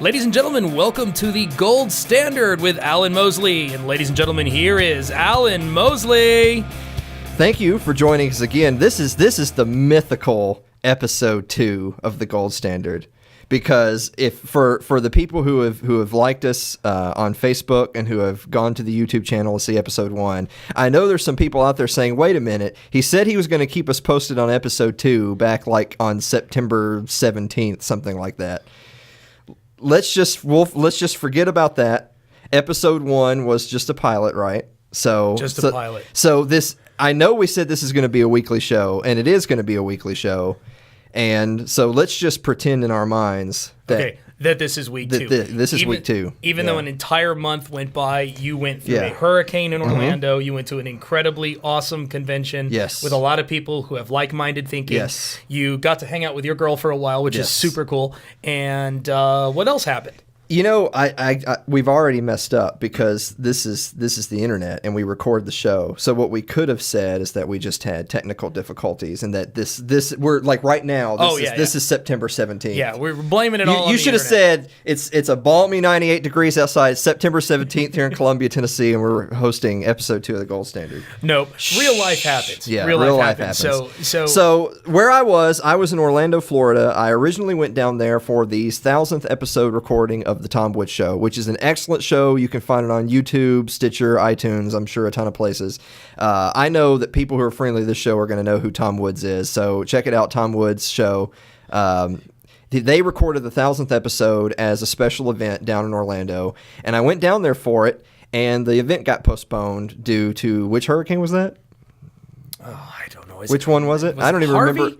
Ladies and gentlemen, welcome to the Gold Standard with Alan Mosley. And ladies and gentlemen, here is Alan Mosley. Thank you for joining us again. This is the mythical episode 2 of the Gold Standard. Because if for the people who have liked us on Facebook and who have gone to the YouTube channel to see episode 1, I know there's some people out there saying, wait a minute, he said he was going to keep us posted on episode 2 back like on September 17th, something like that. Let's just forget about that. Episode 1 was just a pilot, right? Just a pilot. So this, I know we said this is going to be a weekly show, and it is going to be a weekly show. And so let's just pretend in our minds that this is week 2. This is week 2. Even though an entire month went by, you went through a hurricane in Orlando. You went to an incredibly awesome convention with a lot of people who have like-minded thinking. Yes. You got to hang out with your girl for a while, which is super cool. And what else happened? You know, we've already messed up because this is the internet and we record the show. So what we could have said is that we just had technical difficulties and that this we're like right now. This is September 17th. Yeah, we're blaming it all. You should have said it's a balmy 98 degrees outside, September 17th here in Columbia, Tennessee, and we're hosting episode 2 of the Gold Standard. Nope, real life happens. Yeah, real life happens. So where I was in Orlando, Florida. I originally went down there for the 1000th episode recording of the Tom Woods Show, which is an excellent show. You can find it on YouTube, Stitcher, iTunes, I'm sure a ton of places. I know that people who are friendly to this show are going to know who Tom Woods is, so check it out, Tom Woods Show. They recorded the 1000th episode as a special event down in Orlando, and I went down there for it, and the event got postponed due to, which hurricane was that? Oh, I don't know. Which one was it? I don't even remember.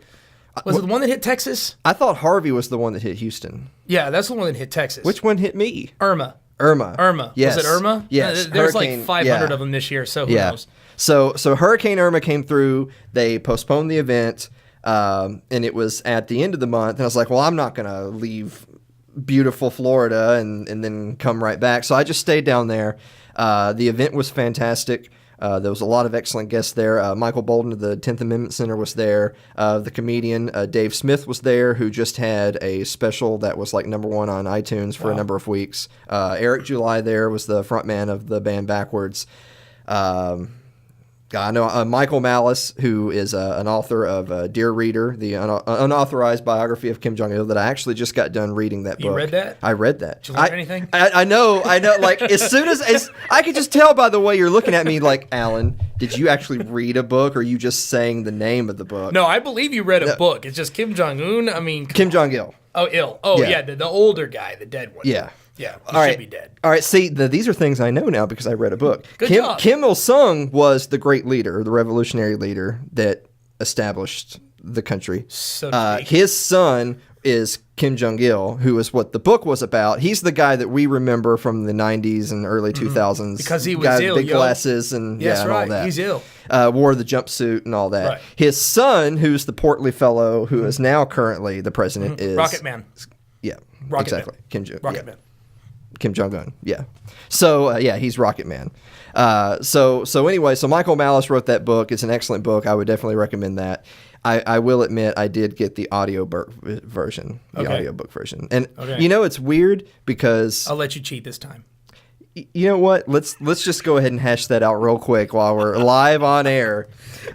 Was it the one that hit Texas? I thought Harvey was the one that hit Houston. Yeah, that's the one that hit Texas. Which one hit me? Irma. Yes. Was it Irma? Yes. There's like 500 of them this year, so who knows? So Hurricane Irma came through. They postponed the event, and it was at the end of the month. And I was like, well, I'm not going to leave beautiful Florida and then come right back. So I just stayed down there. The event was fantastic. There was a lot of excellent guests there. Michael Bolden of the 10th Amendment Center was there. The comedian Dave Smith was there, who just had a special that was like number 1 on iTunes for a number of weeks. Eric July there was the frontman of the band Backwards. I know Michael Malice, who is an author of Dear Reader, the unauthorized biography of Kim Jong-il that I actually just got done reading that book. You read that? I read that. Did you learn anything? I know. Like, as soon as I could just tell by the way you're looking at me, like, Alan, did you actually read a book, or are you just saying the name of the book? No, I believe you read a book. It's just Kim Jong-un. I mean... Kim Jong-il. Oh, ill. Oh, yeah, the older guy, the dead one. Yeah. Yeah, he should be dead. All right, see, these are things I know now because I read a book. Good job. Kim Il-sung was the great leader, the revolutionary leader that established the country. So to speak. His son is Kim Jong-il, who is what the book was about. He's the guy that we remember from the 90s and early 2000s. Because he was guy ill, with big glasses and, and all that. He's ill. Wore the jumpsuit and all that. Right. His son, who's the portly fellow who is now currently the president, is... Rocket Man. Yeah, Rocket exactly. Man. Rocket Man. Kim Jong-un, yeah. So, he's Rocket Man. So anyway, Michael Malice wrote that book. It's an excellent book. I would definitely recommend that. I will admit I did get the audiobook version. And, it's weird because... I'll let you cheat this time. You know what? Let's just go ahead and hash that out real quick while we're live on air.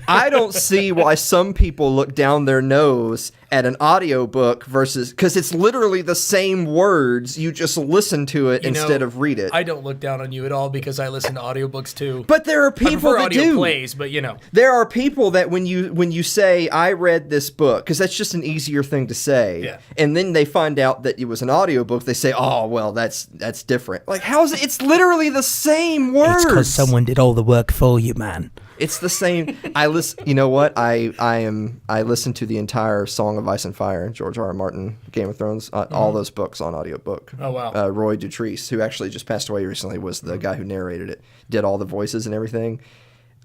I don't see why some people look down their nose at an audiobook versus, because it's literally the same words, you just listen to it instead of read it. I don't look down on you at all because I listen to audiobooks too. But there are people that audio do. Plays, but there are people that when you say I read this book, because that's just an easier thing to say, and then they find out that it was an audiobook, they say, oh well, that's different. Like, how is it? It's literally the same words. It's because someone did all the work for you, man. It's the same. I listen. You know what? I listened to the entire Song of Ice and Fire, George R.R. Martin, Game of Thrones, all those books on audiobook. Oh wow. Roy Dutrice, who actually just passed away recently, was the guy who narrated it, did all the voices and everything.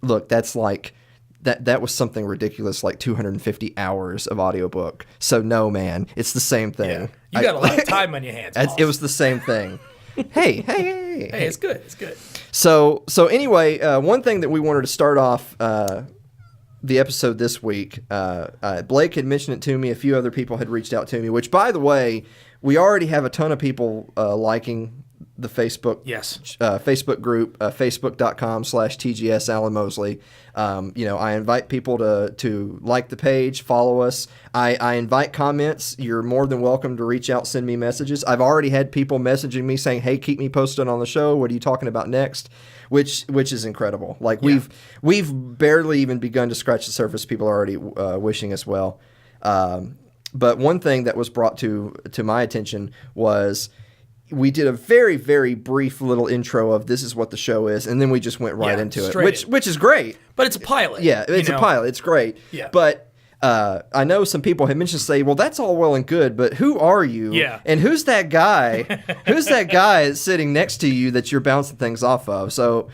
Look, that's like that was something ridiculous, like 250 hours of audiobook. So no, man, it's the same thing. Yeah. You got a lot of time on your hands. It was the same thing. Hey, it's good. It's good. So anyway, one thing that we wanted to start off the episode this week, Blake had mentioned it to me. A few other people had reached out to me, which, by the way, we already have a ton of people liking the Facebook Facebook group, facebook.com/TGS Alan Mosley. I invite people to like the page, follow us. I invite comments. You're more than welcome to reach out, send me messages. I've already had people messaging me saying, hey, keep me posted on the show. What are you talking about next? Which is incredible. Like we've barely even begun to scratch the surface. People are already wishing us well. But one thing that was brought to my attention was we did a very, very brief little intro of this is what the show is, and then we just went right into it, which is great. But it's a pilot. Yeah, it's a pilot. It's great. Yeah. But I know some people have mentioned, say, well, that's all well and good, but who are you? Yeah. And who's that guy? Who's that guy sitting next to you that you're bouncing things off of? So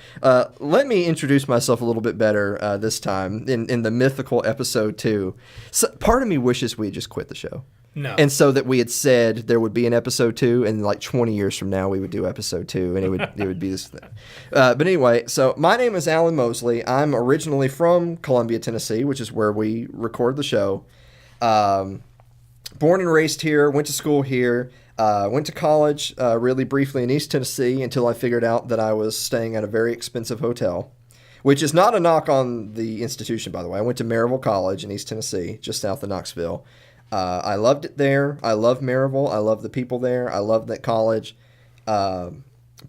let me introduce myself a little bit better this time in the mythical episode 2. So part of me wishes we had just quit the show. No. And so that we had said there would be an episode 2, and like 20 years from now we would do episode 2, and it would be this thing. But anyway, so my name is Alan Mosley. I'm originally from Columbia, Tennessee, which is where we record the show. Born and raised here, went to school here, went to college really briefly in East Tennessee until I figured out that I was staying at a very expensive hotel, which is not a knock on the institution, by the way. I went to Maryville College in East Tennessee, just south of Knoxville. I loved it there. I love Maryville. I love the people there. I love that college. But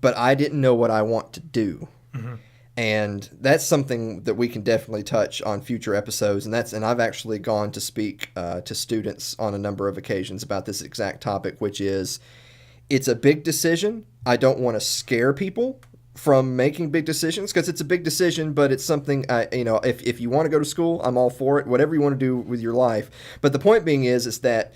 I didn't know what I want to do. Mm-hmm. And that's something that we can definitely touch on future episodes. And I've actually gone to speak to students on a number of occasions about this exact topic, which is it's a big decision. I don't want to scare people from making big decisions, because it's a big decision, but it's something, if you want to go to school, I'm all for it, whatever you want to do with your life. But the point being is that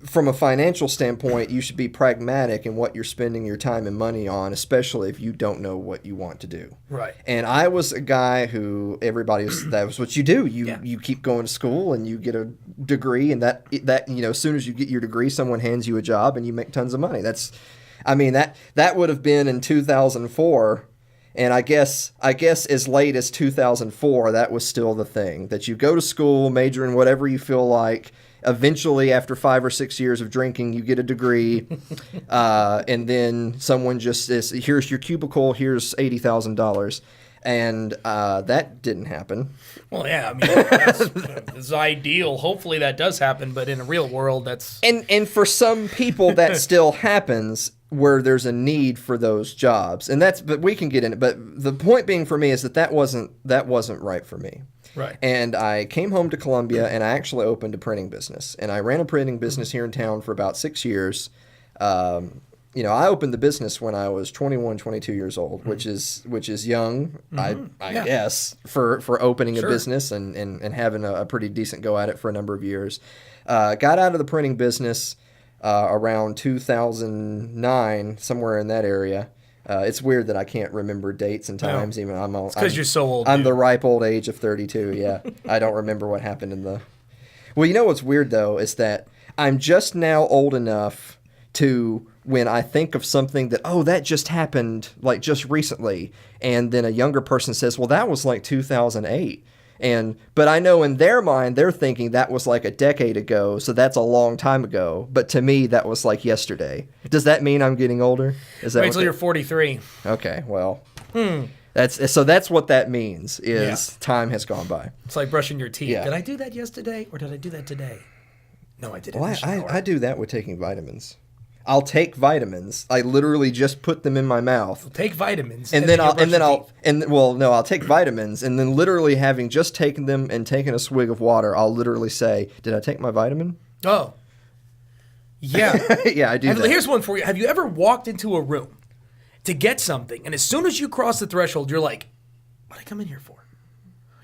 from a financial standpoint, you should be pragmatic in what you're spending your time and money on, especially if you don't know what you want to do. Right. And I was a guy who that was what you do. You keep going to school and you get a degree, and that as soon as you get your degree, someone hands you a job and you make tons of money. That would have been in 2004, and I guess as late as 2004, that was still the thing, that you go to school, major in whatever you feel like. Eventually, after 5 or 6 years of drinking, you get a degree, and then someone just says, here's your cubicle, here's $80,000. And that didn't happen. Well, yeah, that's ideal. Hopefully that does happen, but in a real world, that's... And for some people, that still happens where there's a need for those jobs. But we can get in it. But the point being for me is that wasn't right for me. Right. And I came home to Columbia, and I actually opened a printing business. And I ran a printing business here in town for about 6 years. I opened the business when I was 21, 22 years old, which is young, I guess, for opening a business and having a pretty decent go at it for a number of years. Got out of the printing business around 2009, somewhere in that area. It's weird that I can't remember dates and times. Even it's because you're so old. I'm the ripe old age of 32. Yeah, I don't remember what happened in the. Well, you know what's weird though is that I'm just now old enough to, when I think of something that just happened like just recently, and then a younger person says, well, that was like 2008. But I know in their mind, they're thinking that was like a decade ago, so that's a long time ago. But to me, that was like yesterday. Does that mean I'm getting older? Is that wait till you're 43. Okay, well, that's what that means is time has gone by. It's like brushing your teeth. Yeah. Did I do that yesterday, or did I do that today? No, I didn't. Well, I do that with taking vitamins. I'll take vitamins. I literally just put them in my mouth. Take vitamins, I'll take vitamins, and then literally having just taken them and taken a swig of water, I'll literally say, "Did I take my vitamin?" Oh, yeah, yeah, I do. That. Here's one for you. Have you ever walked into a room to get something, and as soon as you cross the threshold, you're like, "What did I come in here for?"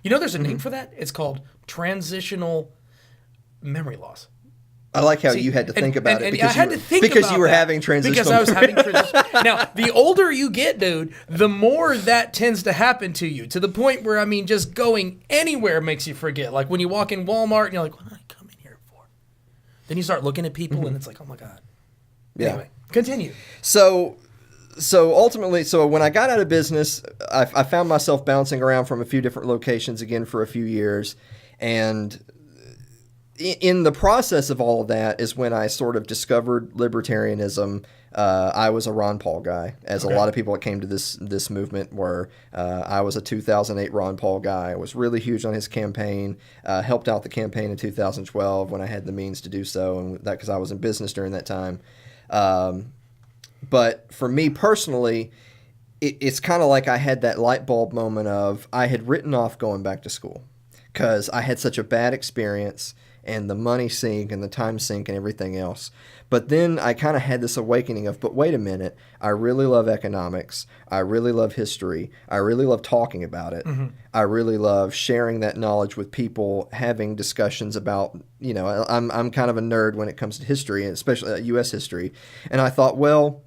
You know, there's a name for that. It's called transitional memory loss. I like how you had to think about it because you were having transitional. Because I was having transitional. Now, the older you get, dude, the more that tends to happen to you, to the point where, just going anywhere makes you forget. Like when you walk in Walmart and you're like, what did I come in here for? Then you start looking at people and it's like, oh my God. Yeah. Anyway, continue. So So ultimately, so when I got out of business, I found myself bouncing around from a few different locations again for a few years. And in the process of all of that is when I sort of discovered libertarianism. I was a Ron Paul guy, as a lot of people that came to this movement were. I was a 2008 Ron Paul guy. I was really huge on his campaign, helped out the campaign in 2012 when I had the means to do so, and that because I was in business during that time. But for me personally, it's kind of like I had that light bulb moment of I had written off going back to school because I had such a bad experience and the money sink and the time sink and everything else. But then I kind of had this awakening of, but wait a minute, I really love economics. I really love history. I really love talking about it. Mm-hmm. I really love sharing that knowledge with people, having discussions about, I'm kind of a nerd when it comes to history, and especially U.S. history. And I thought, well,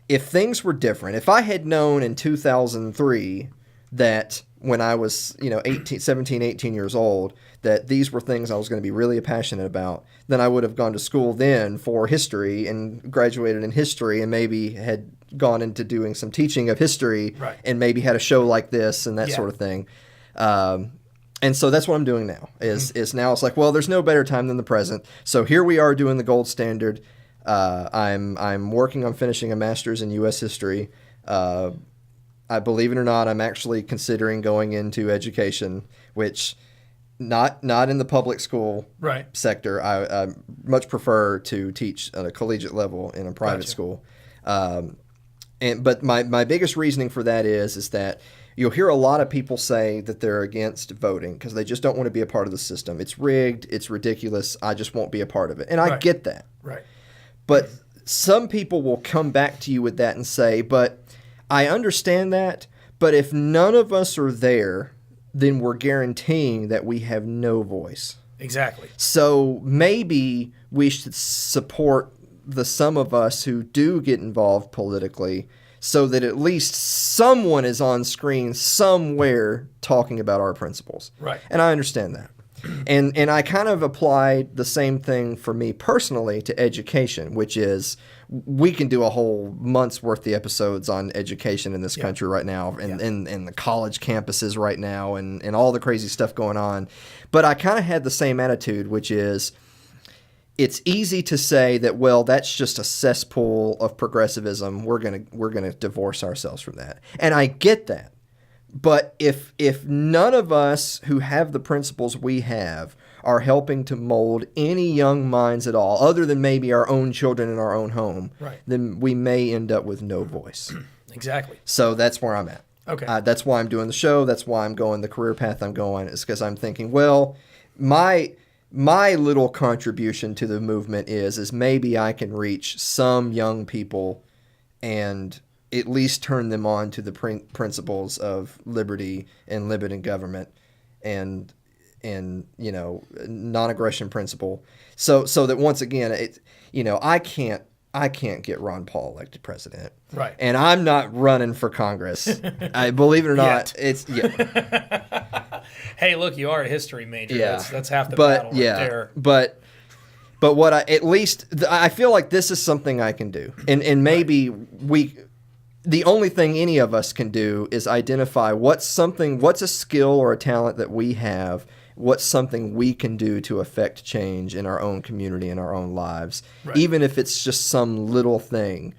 if things were different, if I had known in 2003 that when I was, 17, 18 years old, that these were things I was going to be really passionate about, then I would have gone to school then for history and graduated in history and maybe had gone into doing some teaching of history and maybe had a show like this and that sort of thing. And so that's what I'm doing now is now it's like, well, there's no better time than the present. So here we are doing the gold standard. I'm working on finishing a master's in U.S. history. I believe it or not, I'm actually considering going into education, which not in the public school sector. I much prefer to teach at a collegiate level in a private school. But my biggest reasoning for that is that you'll hear a lot of people say that they're against voting because they just don't want to be a part of the system. It's rigged. It's ridiculous. I just won't be a part of it. And I get that. Right. But some people will come back to you with that and say, but I understand that, but if none of us are there, then we're guaranteeing that we have no voice. Exactly. So maybe we should support the some of us who do get involved politically so that at least someone is on screen somewhere talking about our principles. Right. And I understand that. And I kind of applied the same thing for me personally to education, which is we can do a whole month's worth of episodes on education in this country right now and the college campuses right now and all the crazy stuff going on. But I kind of had the same attitude, which is it's easy to say that, well, that's just a cesspool of progressivism. We're gonna divorce ourselves from that. And I get that. But if none of us who have the principles we have are helping to mold any young minds at all, other than maybe our own children in our own home, then we may end up with no voice. Exactly. So that's where I'm at. Okay. That's why I'm doing the show. That's why I'm going the career path I'm going. Is because I'm thinking, well, my little contribution to the movement is maybe I can reach some young people and at least turn them on to the principles of liberty and limit in government and non-aggression principle. So that once again, I can't get Ron Paul elected president. Right. And I'm not running for Congress. I believe it or not, Hey, look, you are a history major. Yeah. That's half the battle right there. But what I feel like this is something I can do. And maybe the only thing any of us can do is identify what's a skill or a talent that we have, what's something we can do to affect change in our own community, in our own lives, even if it's just some little thing.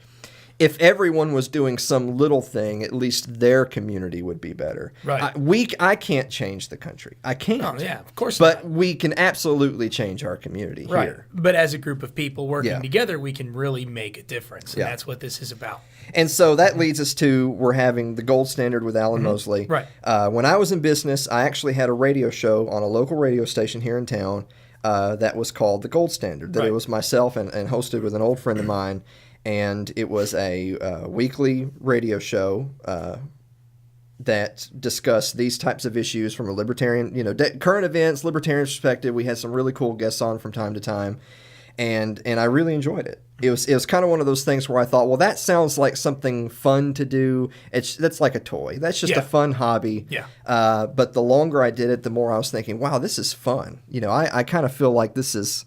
If everyone was doing some little thing, at least their community would be better. Right. I can't change the country. I can't. Oh, yeah, of course not. But not. we can absolutely change our community here. But as a group of people working together, we can really make a difference. And that's what this is about. And so that leads us to we're having the gold standard with Alan Mosley. Right. When I was in business, I actually had a radio show on a local radio station here in town that was called The Gold Standard. That it was myself and hosted with an old friend of mine. And it was a weekly radio show that discussed these types of issues from a libertarian, current events, libertarian perspective. We had some really cool guests on from time to time, and I really enjoyed it. It was kind of one of those things where I thought, well, that sounds like something fun to do. That's like a toy. That's just a fun hobby. Yeah. But the longer I did it, the more I was thinking, wow, this is fun. I kind of feel like this is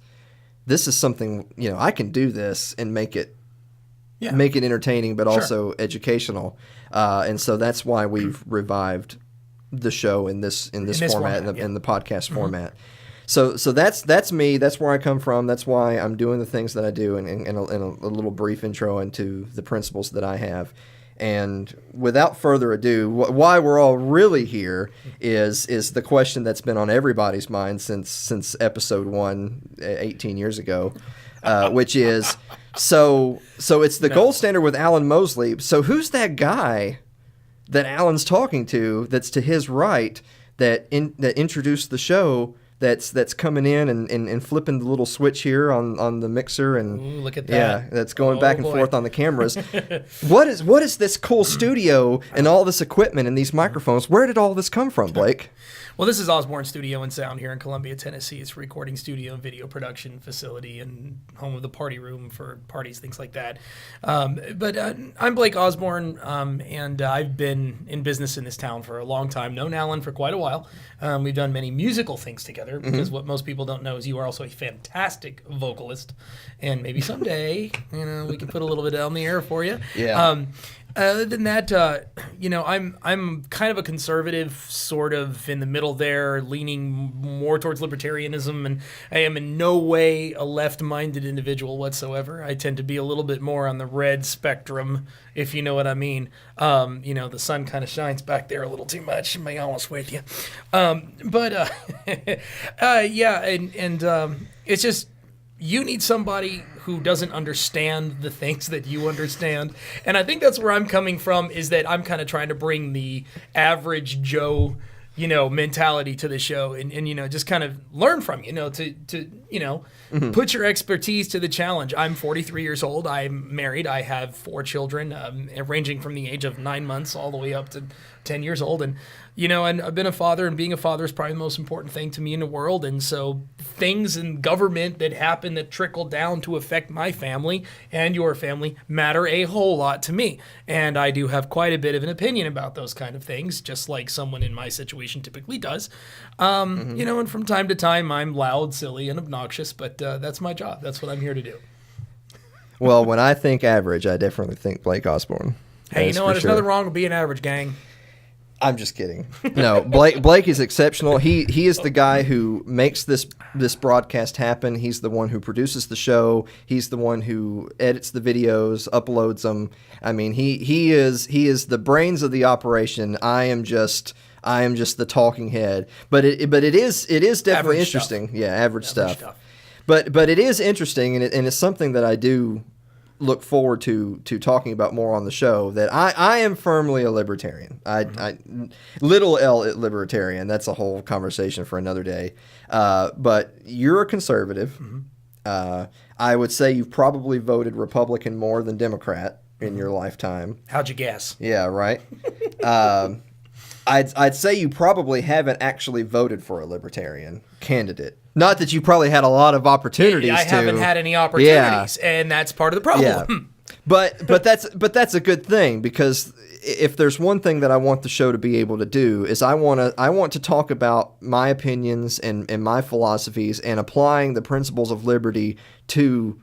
something, I can do this and make it make it entertaining, but also educational. And so that's why we've revived the show in this format, in the podcast format. So that's me. That's where I come from. That's why I'm doing the things that I do, and a little brief intro into the principles that I have. And without further ado, why we're all really here is the question that's been on everybody's mind since episode 1, 18 years ago, which is, so it's the gold standard with Alan Mosley. So who's that guy that Alan's talking to that's to his right that introduced the show? That's coming in and flipping the little switch here on the mixer, and ooh, look at that. Yeah, that's going back and forth on the cameras. What is this cool studio and all this equipment and these microphones? Where did all this come from, Blake? Well, this is Osborne Studio and Sound here in Columbia, Tennessee. It's a recording studio and video production facility and home of the party room for parties, things like that. But I'm Blake Osborne, and I've been in business in this town for a long time. Known Alan for quite a while. We've done many musical things together, because what most people don't know is you are also a fantastic vocalist, and maybe someday, we can put a little bit on the air for you. Yeah. Other than that, I'm kind of a conservative, sort of in the middle there, leaning more towards libertarianism, and I am in no way a left-minded individual whatsoever. I tend to be a little bit more on the red spectrum, if you know what I mean. The sun kind of shines back there a little too much, to be honest with you. It's just, you need somebody who doesn't understand the things that you understand. And I think that's where I'm coming from, is that I'm kind of trying to bring the average Joe, mentality to the show, and just kind of learn from put your expertise to the challenge. I'm 43 years old. I'm married. I have 4 children, ranging from the age of 9 months all the way up to 10 years old. And, and I've been a father, and being a father is probably the most important thing to me in the world. And so things in government that happen that trickle down to affect my family and your family matter a whole lot to me. And I do have quite a bit of an opinion about those kind of things, just like someone in my situation typically does. And from time to time I'm loud, silly, and obnoxious, but that's my job. That's what I'm here to do. Well, when I think average, I definitely think Blake Osborne. Hey, you know what? There's nothing wrong with being average, gang. I'm just kidding. No, Blake is exceptional. He is the guy who makes this broadcast happen. He's the one who produces the show. He's the one who edits the videos, uploads them. I mean, he is the brains of the operation. I am just the talking head. But it is definitely average interesting. Stuff. Yeah, average stuff. But it is interesting, and it's something that I do look forward to talking about more on the show, that I am firmly a libertarian. I little L libertarian. That's a whole conversation for another day. But you're a conservative. I would say you've probably voted Republican more than Democrat in your lifetime. How'd you guess? Yeah, right. I'd say you probably haven't actually voted for a libertarian candidate. Not that you probably had a lot of opportunities. I haven't had any opportunities, and that's part of the problem. Yeah. But that's a good thing, because if there's one thing that I want the show to be able to do, is I want to talk about my opinions and my philosophies, and applying the principles of liberty to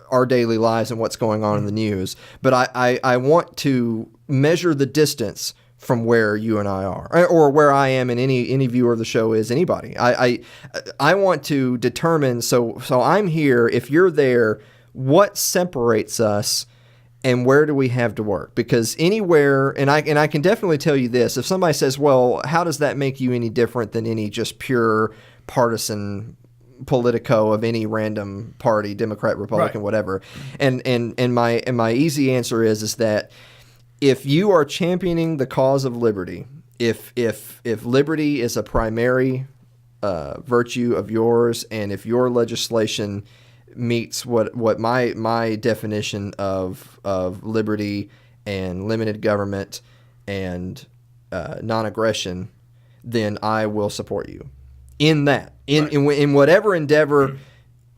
our daily lives and what's going on in the news. But I want to measure the distance from where you and I are, or where I am, and any viewer of the show is anybody. I want to determine, so I'm here, if you're there, what separates us and where do we have to work? Because anywhere, and I can definitely tell you this, if somebody says, well, how does that make you any different than any just pure partisan politico of any random party, Democrat, Republican, whatever. And my easy answer is that if you are championing the cause of liberty, if liberty is a primary virtue of yours, and if your legislation meets what my definition of liberty and limited government and non-aggression, then I will support you in that. In whatever endeavor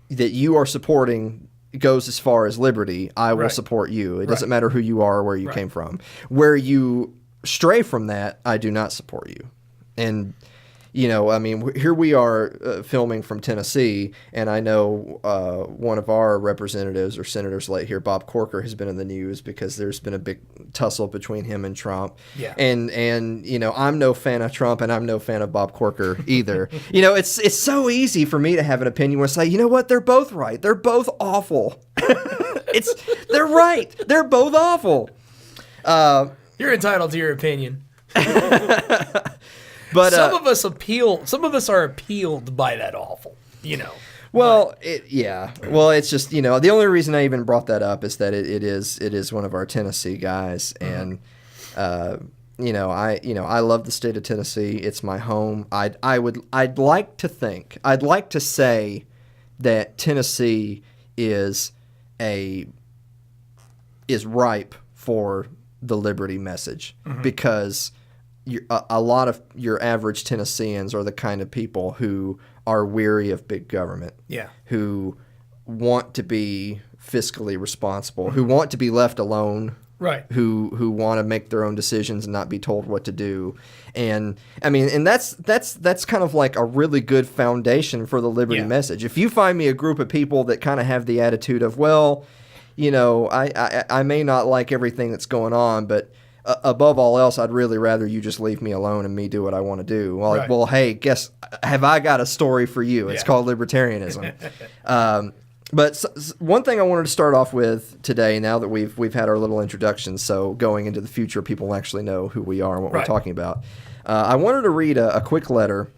that you are supporting goes as far as liberty, I will support you. It doesn't matter who you are or where you came from. Where you stray from that, I do not support you. And I mean, here we are filming from Tennessee, and I know one of our representatives or senators late here, Bob Corker, has been in the news because there's been a big tussle between him and Trump. Yeah. And I'm no fan of Trump, and I'm no fan of Bob Corker either. It's so easy for me to have an opinion where I say, you know what, they're both right. They're both awful. They're right. They're both awful. You're entitled to your opinion. But some of us are appealed by that awful, Well, Well, it's just, the only reason I even brought that up is that it is one of our Tennessee guys, and I love the state of Tennessee. It's my home. I'd like to say that Tennessee is ripe for the liberty message, because a lot of your average Tennesseans are the kind of people who are weary of big government, who want to be fiscally responsible, who want to be left alone, right? Who want to make their own decisions and not be told what to do. And I mean, and that's kind of like a really good foundation for the liberty message. If you find me a group of people that kind of have the attitude of, well, I may not like everything that's going on, but above all else, I'd really rather you just leave me alone and me do what I want to do. Well, right. Well, hey, have I got a story for you? It's called libertarianism. But one thing I wanted to start off with today, now that we've had our little introduction, so going into the future, people will actually know who we are and what we're talking about. I wanted to read a quick letter.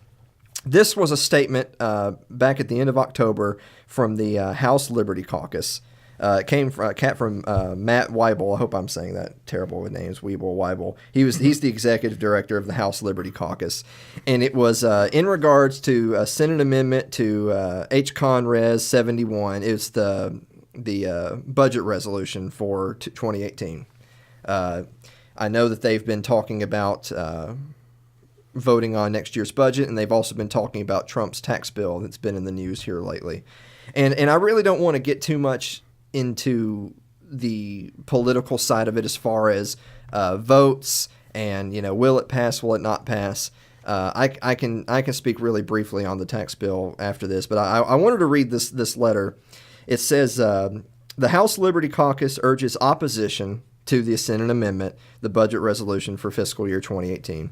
This was a statement back at the end of October from the House Liberty Caucus. It came from a cat from Matt Weibel. I hope I'm saying that terrible with names. Weibel. He's the executive director of the House Liberty Caucus, and it was in regards to a Senate amendment to H. Con Res 71. It's the budget resolution for 2018. I know that they've been talking about voting on next year's budget, and they've also been talking about Trump's tax bill that's been in the news here lately. And I really don't want to get too much into the political side of it as far as votes and, will it pass, will it not pass? I can speak really briefly on the tax bill after this, but I wanted to read this letter. It says, the House Liberty Caucus urges opposition to the Senate amendment, the budget resolution for fiscal year 2018.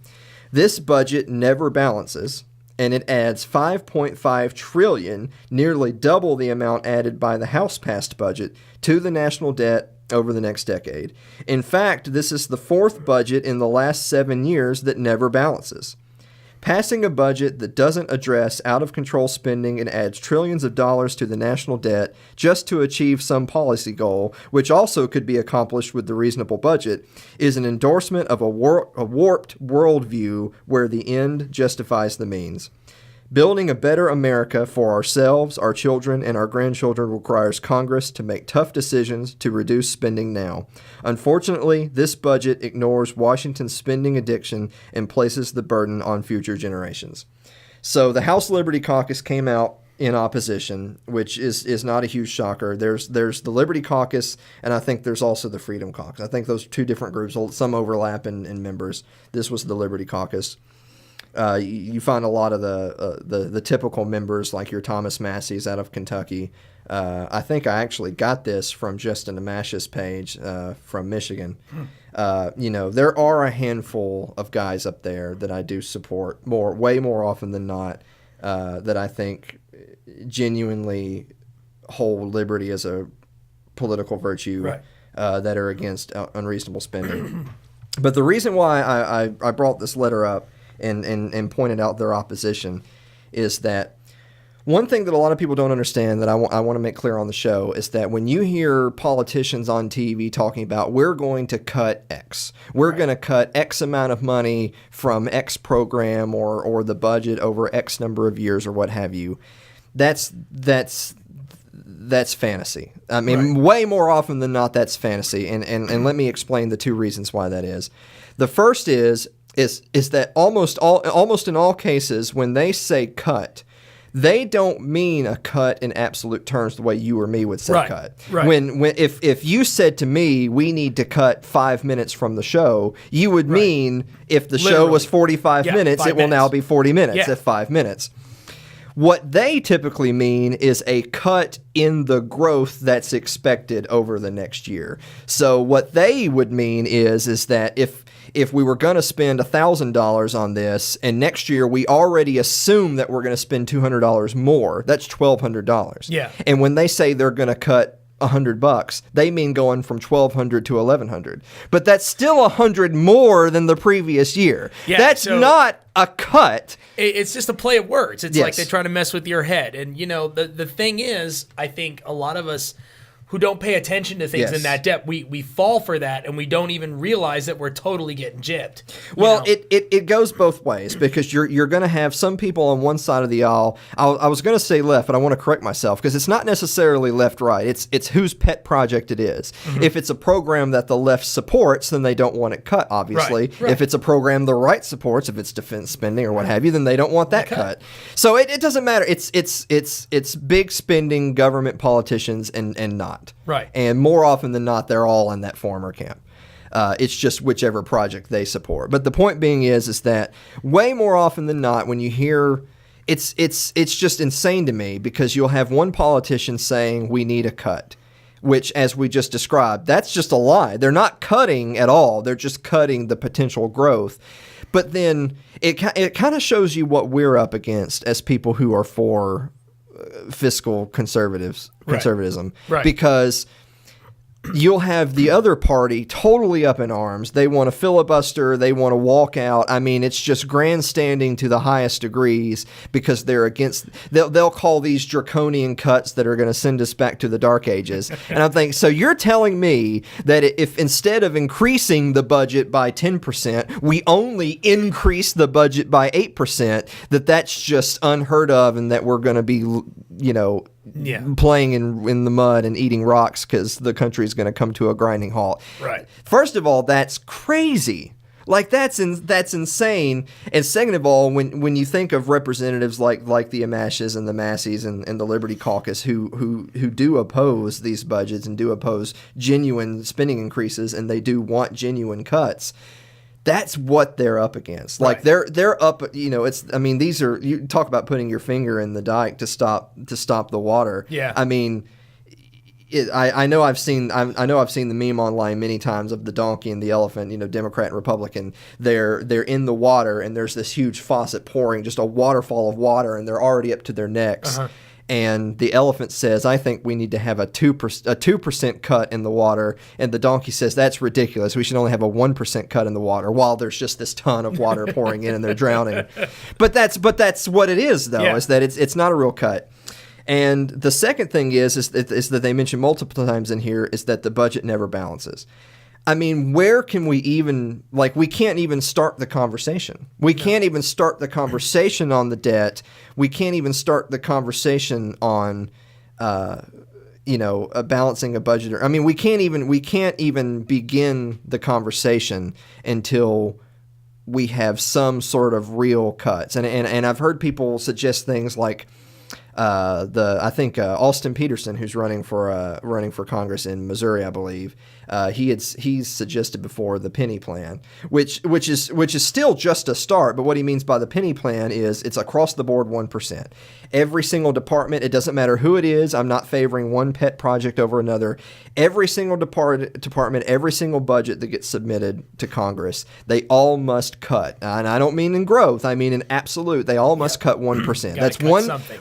This budget never balances, and it adds $5.5 trillion, nearly double the amount added by the House-passed budget, to the national debt over the next decade. In fact, this is the fourth budget in the last 7 years that never balances. Passing a budget that doesn't address out-of-control spending and adds trillions of dollars to the national debt just to achieve some policy goal, which also could be accomplished with the reasonable budget, is an endorsement of a warped worldview where the end justifies the means. Building a better America for ourselves, our children, and our grandchildren requires Congress to make tough decisions to reduce spending now. Unfortunately, this budget ignores Washington's spending addiction and places the burden on future generations. So the House Liberty Caucus came out in opposition, which is not a huge shocker. There's the Liberty Caucus, and I think there's also the Freedom Caucus. I think those are two different groups, some overlap in members. This was the Liberty Caucus. You find a lot of the typical members, like your Thomas Massey's out of Kentucky. I think I actually got this from Justin Amash's page from Michigan. There are a handful of guys up there that I do support way more often than not, that I think genuinely hold liberty as a political virtue, right. That are against unreasonable spending. But the reason why I brought this letter up and pointed out their opposition is that one thing that a lot of people don't understand that I want to make clear on the show is that when you hear politicians on TV talking about we're going to cut X, we're going to cut X amount of money from X program or the budget over X number of years or what have you, that's fantasy. I mean, way more often than not, that's fantasy. And let me explain the two reasons why that is. The first is that almost in all cases, when they say cut, they don't mean a cut in absolute terms the way you or me would say cut. Right. When if you said to me, we need to cut 5 minutes from the show, you would mean if the show was 45 minutes, it will now be 40 minutes at 5 minutes. What they typically mean is a cut in the growth that's expected over the next year. So what they would mean is that if we were going to spend $1,000 on this, and next year we already assume that we're going to spend $200 more, that's $1,200. Yeah. And when they say they're going to cut $100, they mean going from $1,200 to $1,100. But that's still $100 more than the previous year. Yeah, that's not a cut. It's just a play of words. It's like they're trying to mess with your head. And, the thing is, I think a lot of us who don't pay attention to things in that depth, we fall for that, and we don't even realize that we're totally getting gypped. Well, it goes both ways, because you're going to have some people on one side of the aisle. I was going to say left, but I want to correct myself, because it's not necessarily left-right. It's whose pet project it is. Mm-hmm. If it's a program that the left supports, then they don't want it cut, obviously. Right. If it's a program the right supports, if it's defense spending or what have you, then they don't want that cut. So it doesn't matter. It's big spending government politicians and not. Right. And more often than not, they're all in that former camp. It's just whichever project they support. But the point being is that way more often than not, when you hear, it's just insane to me, because you'll have one politician saying we need a cut, which, as we just described, that's just a lie. They're not cutting at all. They're just cutting the potential growth. But then it kind of shows you what we're up against as people who are for fiscal conservatism, because you'll have the other party totally up in arms. They want to filibuster. They want to walk out. I mean, it's just grandstanding to the highest degrees, because they're against. They'll call these draconian cuts that are going to send us back to the dark ages. And I'm thinking, so you're telling me that if instead of increasing the budget by 10%, we only increase the budget by 8%, that's just unheard of, and that we're going to be, playing in the mud and eating rocks because the country's going to come to a grinding halt. Right. First of all, that's crazy. Like, that's insane. And second of all, when you think of representatives like the Amashes and the Masseys and the Liberty Caucus who do oppose these budgets and do oppose genuine spending increases, and they do want genuine cuts, that's what they're up against. Like, they're up, these are, you talk about putting your finger in the dike to stop the water. Yeah. I mean, I know I've seen the meme online many times of the donkey and the elephant, Democrat and Republican. They're in the water, and there's this huge faucet pouring, just a waterfall of water, and they're already up to their necks. Uh-huh. And the elephant says, I think we need to have a 2% cut in the water. And the donkey says, that's ridiculous. We should only have a 1% cut in the water, while there's just this ton of water pouring in and they're drowning. But that's what it is, though, is that it's not a real cut. And the second thing is that they mention multiple times in here is that the budget never balances. I mean, where can we even, we can't even start the conversation. We can't even start the conversation on the debt. We can't even start the conversation on, balancing a budget. I mean, we can't even begin the conversation until we have some sort of real cuts. And I've heard people suggest things like, Austin Peterson, who's running for Congress in Missouri, I believe, he's suggested before the penny plan, which is still just a start. But what he means by the penny plan is it's across the board 1%. Every single department, it doesn't matter who it is. I'm not favoring one pet project over another. Every single department, every single budget that gets submitted to Congress, they all must cut. And I don't mean in growth. I mean in absolute. They all must cut 1%. That's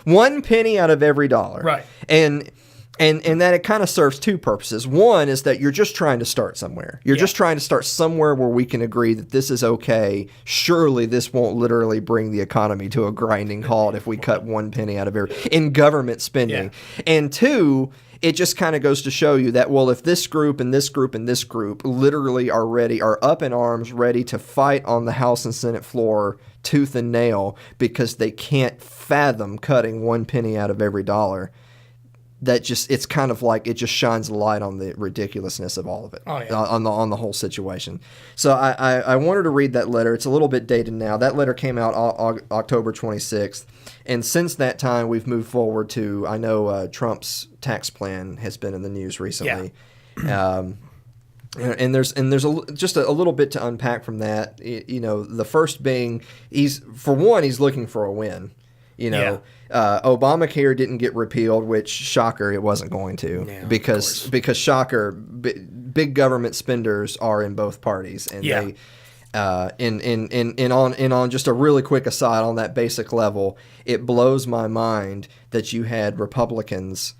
one penny out of every dollar. Right. And that it kind of serves two purposes. One is that you're just trying to start somewhere. You're just trying to start somewhere where we can agree that this is okay. Surely this won't literally bring the economy to a grinding halt if we cut 1 penny out of every in government spending. Yeah. And two, it just kind of goes to show you that, well, if this group and this group and this group literally are up in arms, ready to fight on the House and Senate floor tooth and nail because they can't fathom cutting 1 penny out of every dollar, that just, it's kind of like it just shines a light on the ridiculousness of all of it, on the whole situation. So I wanted to read that letter. It's a little bit dated now. That letter came out October 26th. And since that time, we've moved forward to, I know Trump's tax plan has been in the news recently. Yeah. And there's just a little bit to unpack from that. You know, the first being, he's looking for a win. You know, Obamacare didn't get repealed, which, shocker, it wasn't going to, because shocker, big government spenders are in both parties, and they, on just a really quick aside on that basic level, it blows my mind that you had Republicans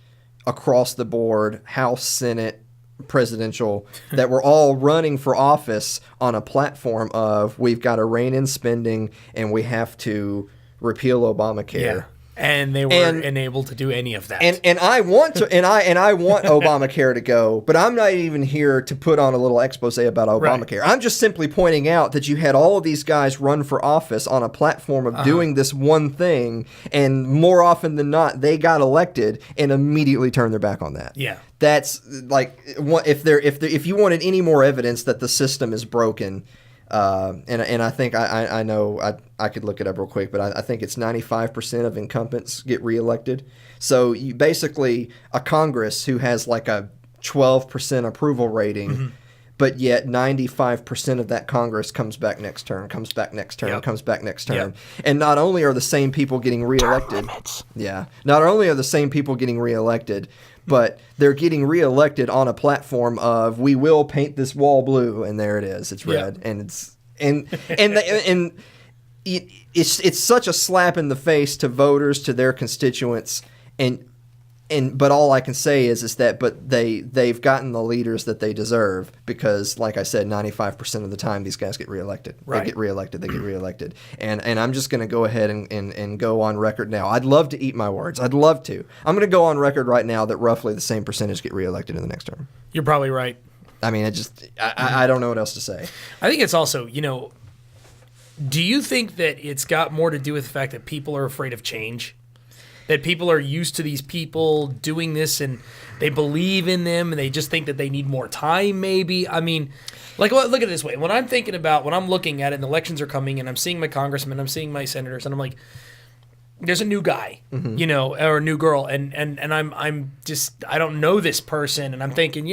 across the board, House, Senate, presidential, that were all running for office on a platform of, we've got to rein in spending and we have to repeal Obamacare. Yeah. And they weren't unable to do any of that. And I want to, and I want Obamacare to go, but I'm not even here to put on a little expose about Obamacare. Right. I'm just simply pointing out that you had all of these guys run for office on a platform of doing this one thing, and more often than not, they got elected and immediately turned their back on that. Yeah. That's like, if you wanted any more evidence that the system is broken. And I think I know I could look it up real quick, but I think it's 95% of incumbents get reelected. So you basically, a Congress who has like a 12% approval rating, but yet 95% of that Congress comes back next term, comes back next term. And not only are the same people getting reelected, not only are the same people getting reelected, but they're getting reelected on a platform of, we will paint this wall blue, and there it is. It's red, and it's such a slap in the face to voters, to their constituents, but all I can say is that they've gotten the leaders that they deserve, because, like I said, 95% of the time these guys get reelected. Right. They get reelected. And I'm just going to go ahead and go on record now. I'd love to eat my words. I'd love to. I'm going to go on record right now that roughly the same percentage get reelected in the next term. You're probably right. I mean, I don't know what else to say. I think it's also, do you think that it's got more to do with the fact that people are afraid of change? That people are used to these people doing this and they believe in them and they just think that they need more time, maybe? I mean, look at it this way. When I'm looking at it and elections are coming and I'm seeing my congressmen, I'm seeing my senators, and I'm like, there's a new guy, or a new girl, and I'm just, I don't know this person, and I'm thinking,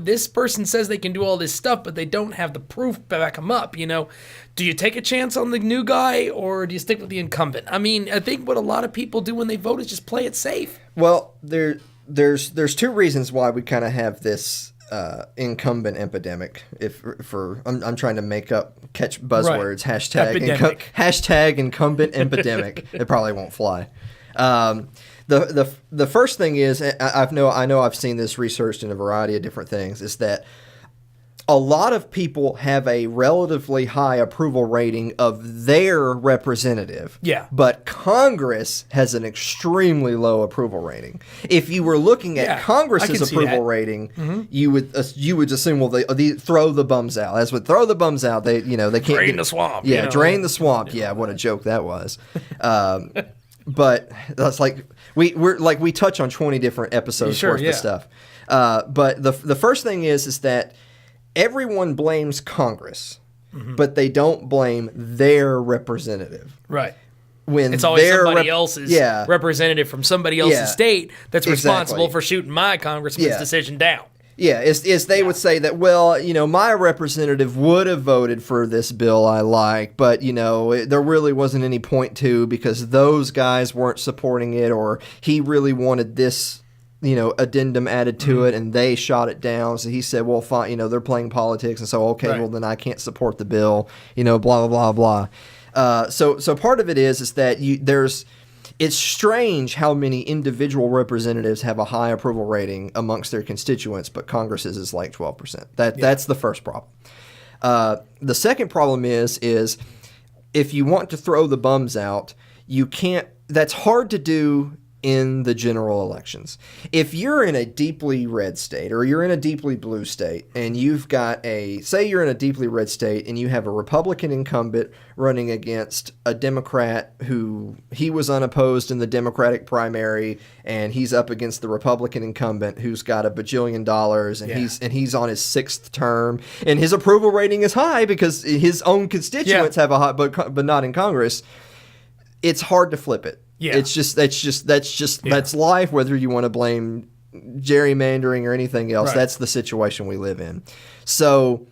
this person says they can do all this stuff, but they don't have the proof to back them up, Do you take a chance on the new guy, or do you stick with the incumbent? I mean, I think what a lot of people do when they vote is just play it safe. Well, there's two reasons why we kind of have this incumbent epidemic. I'm trying to catch buzzwords, right. Hashtag incumbent epidemic. It probably won't fly. The first thing is, I know I've seen this researched in a variety of different things, is that a lot of people have a relatively high approval rating of their representative. Yeah. But Congress has an extremely low approval rating. If you were looking at Congress's approval rating, you would assume, well, they throw the bums out. As would throw the bums out, they can't drain the swamp. Yeah, drain the swamp. Yeah, what a joke that was. But that's like we touch on 20 different episodes worth of stuff. But the first thing is that everyone blames Congress, but they don't blame their representative. Right. When it's always somebody else's representative from somebody else's state that's responsible for shooting my congressman's decision down. Yeah, they would say that, well, my representative would have voted for this bill I like, but, there really wasn't any point to, because those guys weren't supporting it, or he really wanted this addendum added to it, and they shot it down. So he said, well, fine, they're playing politics, and so, okay, well, then I can't support the bill, blah, blah, blah, blah. So part of it is that it's strange how many individual representatives have a high approval rating amongst their constituents, but Congress's is like 12%. That's the first problem. The second problem is if you want to throw the bums out, you can't. That's hard to do in the general elections. If you're in a deeply red state or you're in a deeply blue state and you've got say you're in a deeply red state and you have a Republican incumbent running against a Democrat who he was unopposed in the Democratic primary and he's up against the Republican incumbent who's got $1 bajillion and he's on his 6th term and his approval rating is high because his own constituents have a high, but not in Congress. It's hard to flip it. Yeah. That's life, whether you want to blame gerrymandering or anything else. Right. That's the situation we live in. So,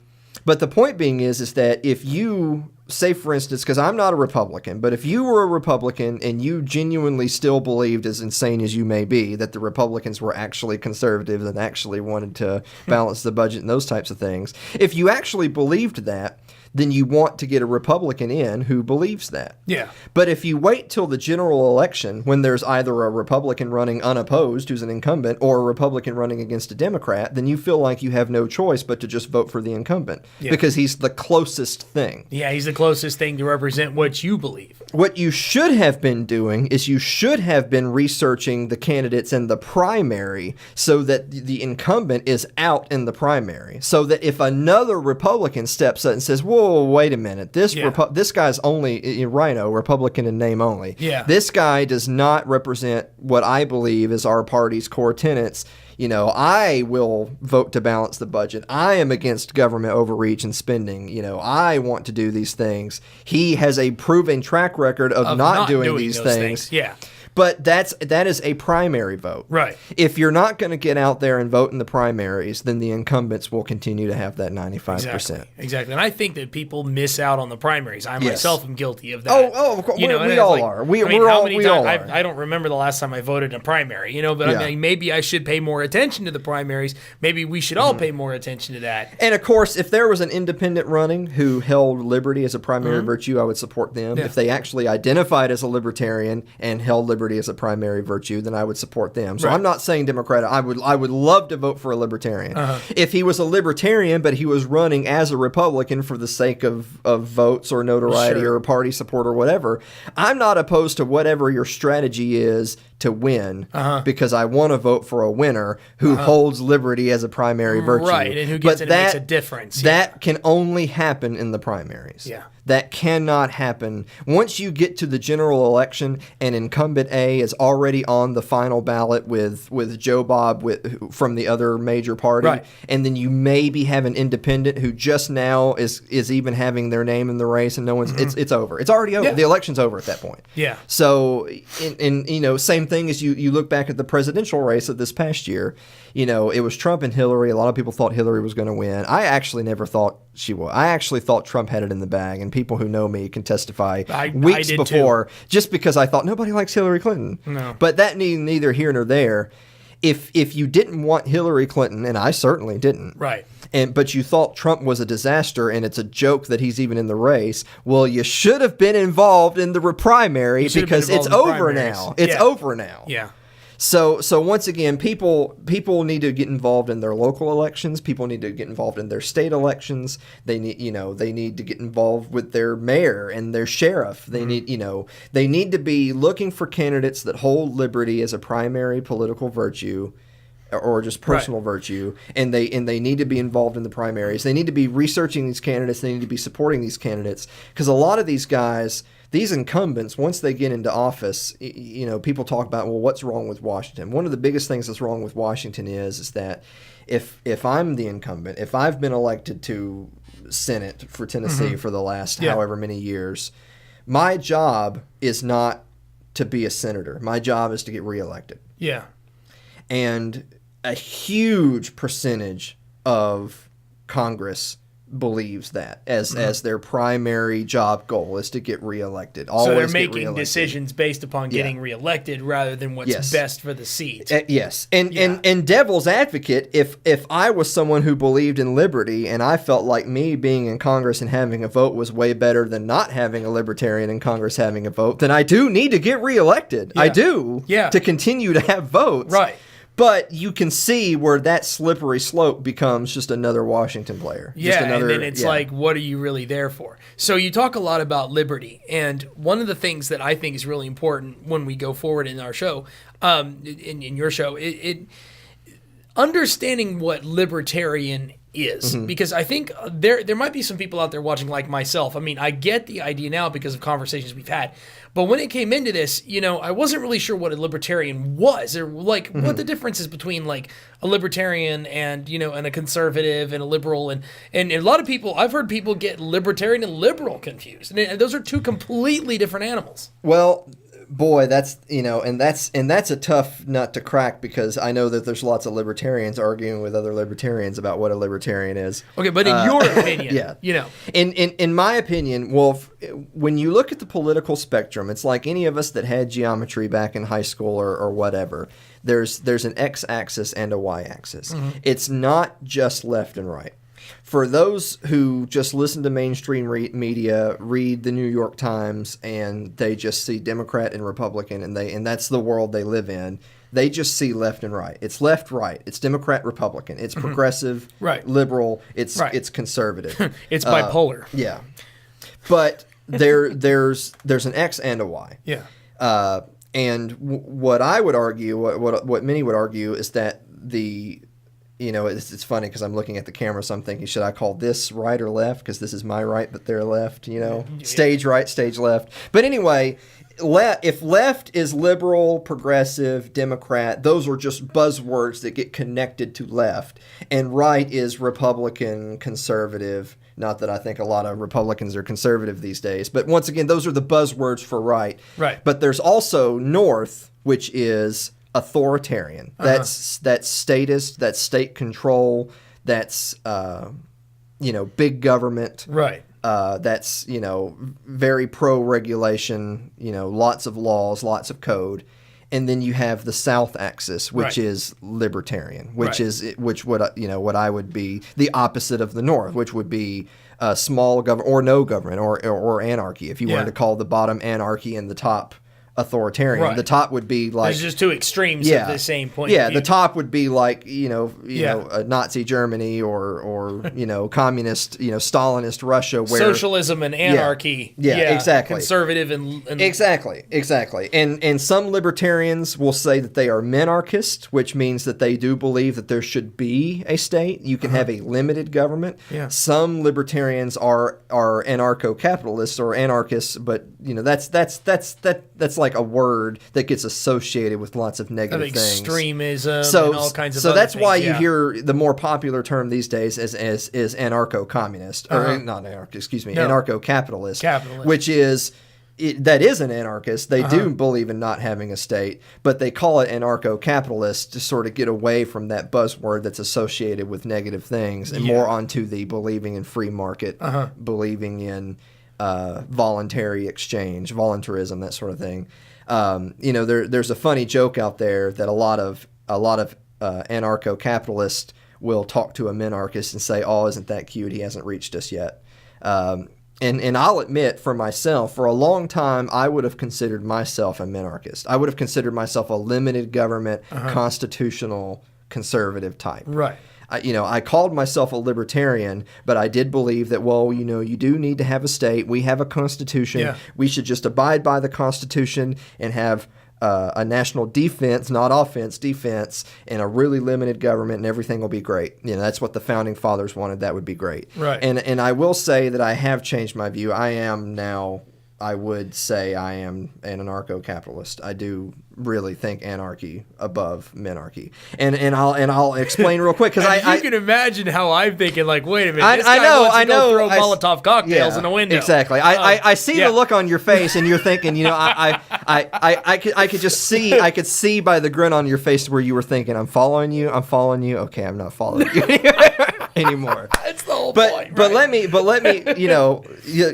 but the point being is that if you say, for instance, because I'm not a Republican, but if you were a Republican and you genuinely still believed, as insane as you may be, that the Republicans were actually conservative and actually wanted to balance the budget and those types of things, if you actually believed that, then you want to get a Republican in who believes that. Yeah. But if you wait till the general election when there's either a Republican running unopposed who's an incumbent or a Republican running against a Democrat, then you feel like you have no choice but to just vote for the incumbent because he's the closest thing. Yeah, he's the closest thing to represent what you believe. What you should have been doing is you should have been researching the candidates in the primary so that the incumbent is out in the primary. So that if another Republican steps up and says, whoa, wait a minute. This guy's only Rhino, Republican in name only. Yeah. This guy does not represent what I believe is our party's core tenets. I will vote to balance the budget. I am against government overreach and spending. I want to do these things. He has a proven track record of not doing these things. Yeah. But that is a primary vote. Right. If you're not going to get out there and vote in the primaries, then the incumbents will continue to have that 95%. Exactly. And I think that people miss out on the myself I myself am guilty of that. Oh, of course. We all are. We all are. I don't remember the last time I voted in a primary, but I mean, maybe I should pay more attention to the primaries. Maybe we should all pay more attention to that. And of course, if there was an independent running who held liberty as a primary virtue, I would support them. Yeah. If they actually identified as a libertarian and held liberty as a primary virtue, then I would support them. So I'm not saying Democrat. I would love to vote for a libertarian. If he was a libertarian, but he was running as a Republican for the sake of votes or notoriety or party support or whatever, I'm not opposed to whatever your strategy is to win because I want to vote for a winner who holds liberty as a primary virtue. Right, and who gets makes a difference. That can only happen in the primaries. Yeah. That cannot happen. Once you get to the general election and incumbent A is already on the final ballot with Joe Bob from the other major party, and then you maybe have an independent who just now is even having their name in the race and no one's it's over. It's already over. Yeah. The election's over at that point. Yeah. So same thing as you look back at the presidential race of this past year, it was Trump and Hillary. A lot of people thought Hillary was going to win. I actually never thought she would. I actually thought Trump had it in the bag, and people who know me can testify weeks before, just because I thought nobody likes Hillary Clinton. No. But that neither here nor there. If you didn't want Hillary Clinton, and I certainly didn't, right, but you thought Trump was a disaster and it's a joke that he's even in the race, well, you should have been involved in the primary because it's over now. It's over now. Yeah. So once again, people need to get involved in their local elections. People need to get involved in their state elections. They need to get involved with their mayor and their sheriff. They need to be looking for candidates that hold liberty as a primary political virtue or just personal virtue, and they need to be involved in the primaries. They need to be researching these candidates. They need to be supporting these candidates because a lot of these guys, these incumbents, once they get into office, people talk about, well, what's wrong with Washington? One of the biggest things that's wrong with Washington is that if I'm the incumbent, if I've been elected to Senate for Tennessee for the last however many years, my job is not to be a senator. My job is to get reelected. Yeah. And a huge percentage of Congress believes that as their primary job goal is to get reelected. So they're making decisions based upon getting reelected rather than what's best for the seat. Yes. And devil's advocate, if I was someone who believed in liberty and I felt like me being in Congress and having a vote was way better than not having a libertarian in Congress having a vote, then I do need to get reelected. Yeah. I do to continue to have votes. Right. But you can see where that slippery slope becomes just another Washington player. Yeah, just another, and then it's like, what are you really there for? So you talk a lot about liberty, and one of the things that I think is really important when we go forward in our show, in your show, it understanding what libertarian is, because I think there might be some people out there watching like myself. I mean, I get the idea now because of conversations we've had, but when it came into this, I wasn't really sure what a libertarian was, or like what the difference is between like a libertarian and and a conservative and a liberal, and a lot of people, I've heard people get libertarian and liberal confused, and those are two completely different animals. Well, boy, that's and that's a tough nut to crack, because I know that there's lots of libertarians arguing with other libertarians about what a libertarian is. Okay, but in your opinion, yeah, in my opinion, well, when you look at the political spectrum, it's like any of us that had geometry back in high school or whatever. There's an x-axis and a y-axis. It's not just left and right. For those who just listen to mainstream media, read the New York Times, and they just see Democrat and Republican, and that's the world they live in, they just see left and right. It's left, right. It's Democrat, Republican. It's progressive, right. Liberal. It's conservative. It's bipolar. Yeah, but there's an X and a Y. Yeah. And what I would argue, what many would argue, is that it's funny because I'm looking at the camera, so I'm thinking, should I call this right or left? Because this is my right, but they're left, Stage right, stage left. But anyway, if left is liberal, progressive, Democrat, those are just buzzwords that get connected to left. And right is Republican, conservative. Not that I think a lot of Republicans are conservative these days. But once again, those are the buzzwords for right. Right. But there's also north, which is authoritarian. That's statist, that's state control, that's big government. Right. That's very pro regulation, lots of laws, lots of code. And then you have the south axis, which is libertarian, which what I would be the opposite of the north, which would be small government or no government or anarchy. If you wanted to call the bottom anarchy and the top authoritarian. Right. The top would be like... There's just two extremes of the same point of view. The top would be like, Nazi Germany or communist, Stalinist Russia, where... Socialism and anarchy. Yeah, exactly. Conservative and... Exactly. And some libertarians will say that they are minarchist, which means that they do believe that there should be a state. You can have a limited government. Yeah. Some libertarians are anarcho-capitalists or anarchists, but, that's like a word that gets associated with lots of negative things. Extremism and all kinds of so other that's things, why you hear the more popular term these days is anarcho-communist, or not anarcho-capitalist, which is... that is an anarchist. They do believe in not having a state, but they call it anarcho-capitalist to sort of get away from that buzzword that's associated with negative things and more onto the believing in free market, believing in voluntary exchange, voluntarism, that sort of thing. There's a funny joke out there that a lot of anarcho-capitalists will talk to a minarchist and say, "Oh, isn't that cute? He hasn't reached us yet." And I'll admit, for myself, for a long time, I would have considered myself a minarchist. I would have considered myself a limited government, constitutional, conservative type. Right. I called myself a libertarian, but I did believe that, you do need to have a state. We have a constitution. Yeah. We should just abide by the constitution and have a national defense, not offense, defense, and a really limited government, and everything will be great. That's what the founding fathers wanted. That would be great. Right. And I will say that I have changed my view. I would say I am an anarcho-capitalist. I do really think anarchy above minarchy, and I'll explain real quick because you can imagine how I'm thinking. Like, wait a minute, I know. Throw Molotov cocktails in a window. Exactly. I see the look on your face, and you're thinking, I could just see. I could see by the grin on your face where you were thinking, I'm following you. Okay, I'm not following you anymore. That's the whole point. Right? But let me.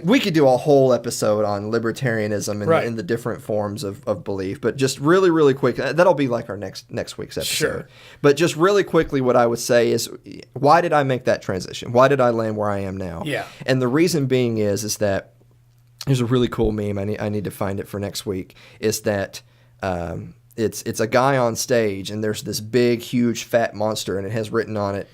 We could do a whole episode on libertarianism and the different forms of belief. But just really, really quick, that'll be like our next week's episode. Sure. But just really quickly, what I would say is, why did I make that transition? Why did I land where I am now? Yeah. And the reason being is that there's a really cool meme. I need to find it for next week. Is that it's a guy on stage, and there's this big, huge, fat monster, and it has written on it,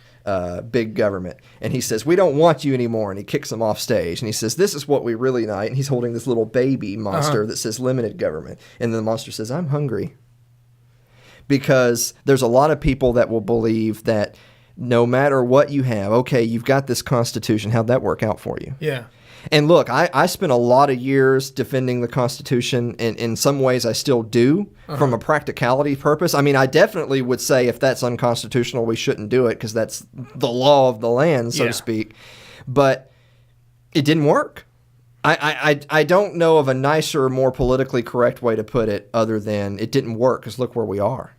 big government. And he says, "We don't want you anymore." And he kicks him off stage. And he says, "This is what we really need." And he's holding this little baby monster that says limited government. And then the monster says, "I'm hungry." Because there's a lot of people that will believe that no matter what you have, okay, you've got this Constitution. How'd that work out for you? Yeah. And look, I spent a lot of years defending the Constitution, and in some ways I still do from a practicality purpose. I mean, I definitely would say if that's unconstitutional, we shouldn't do it because that's the law of the land, so to speak. But it didn't work. I don't know of a nicer, more politically correct way to put it other than it didn't work because look where we are.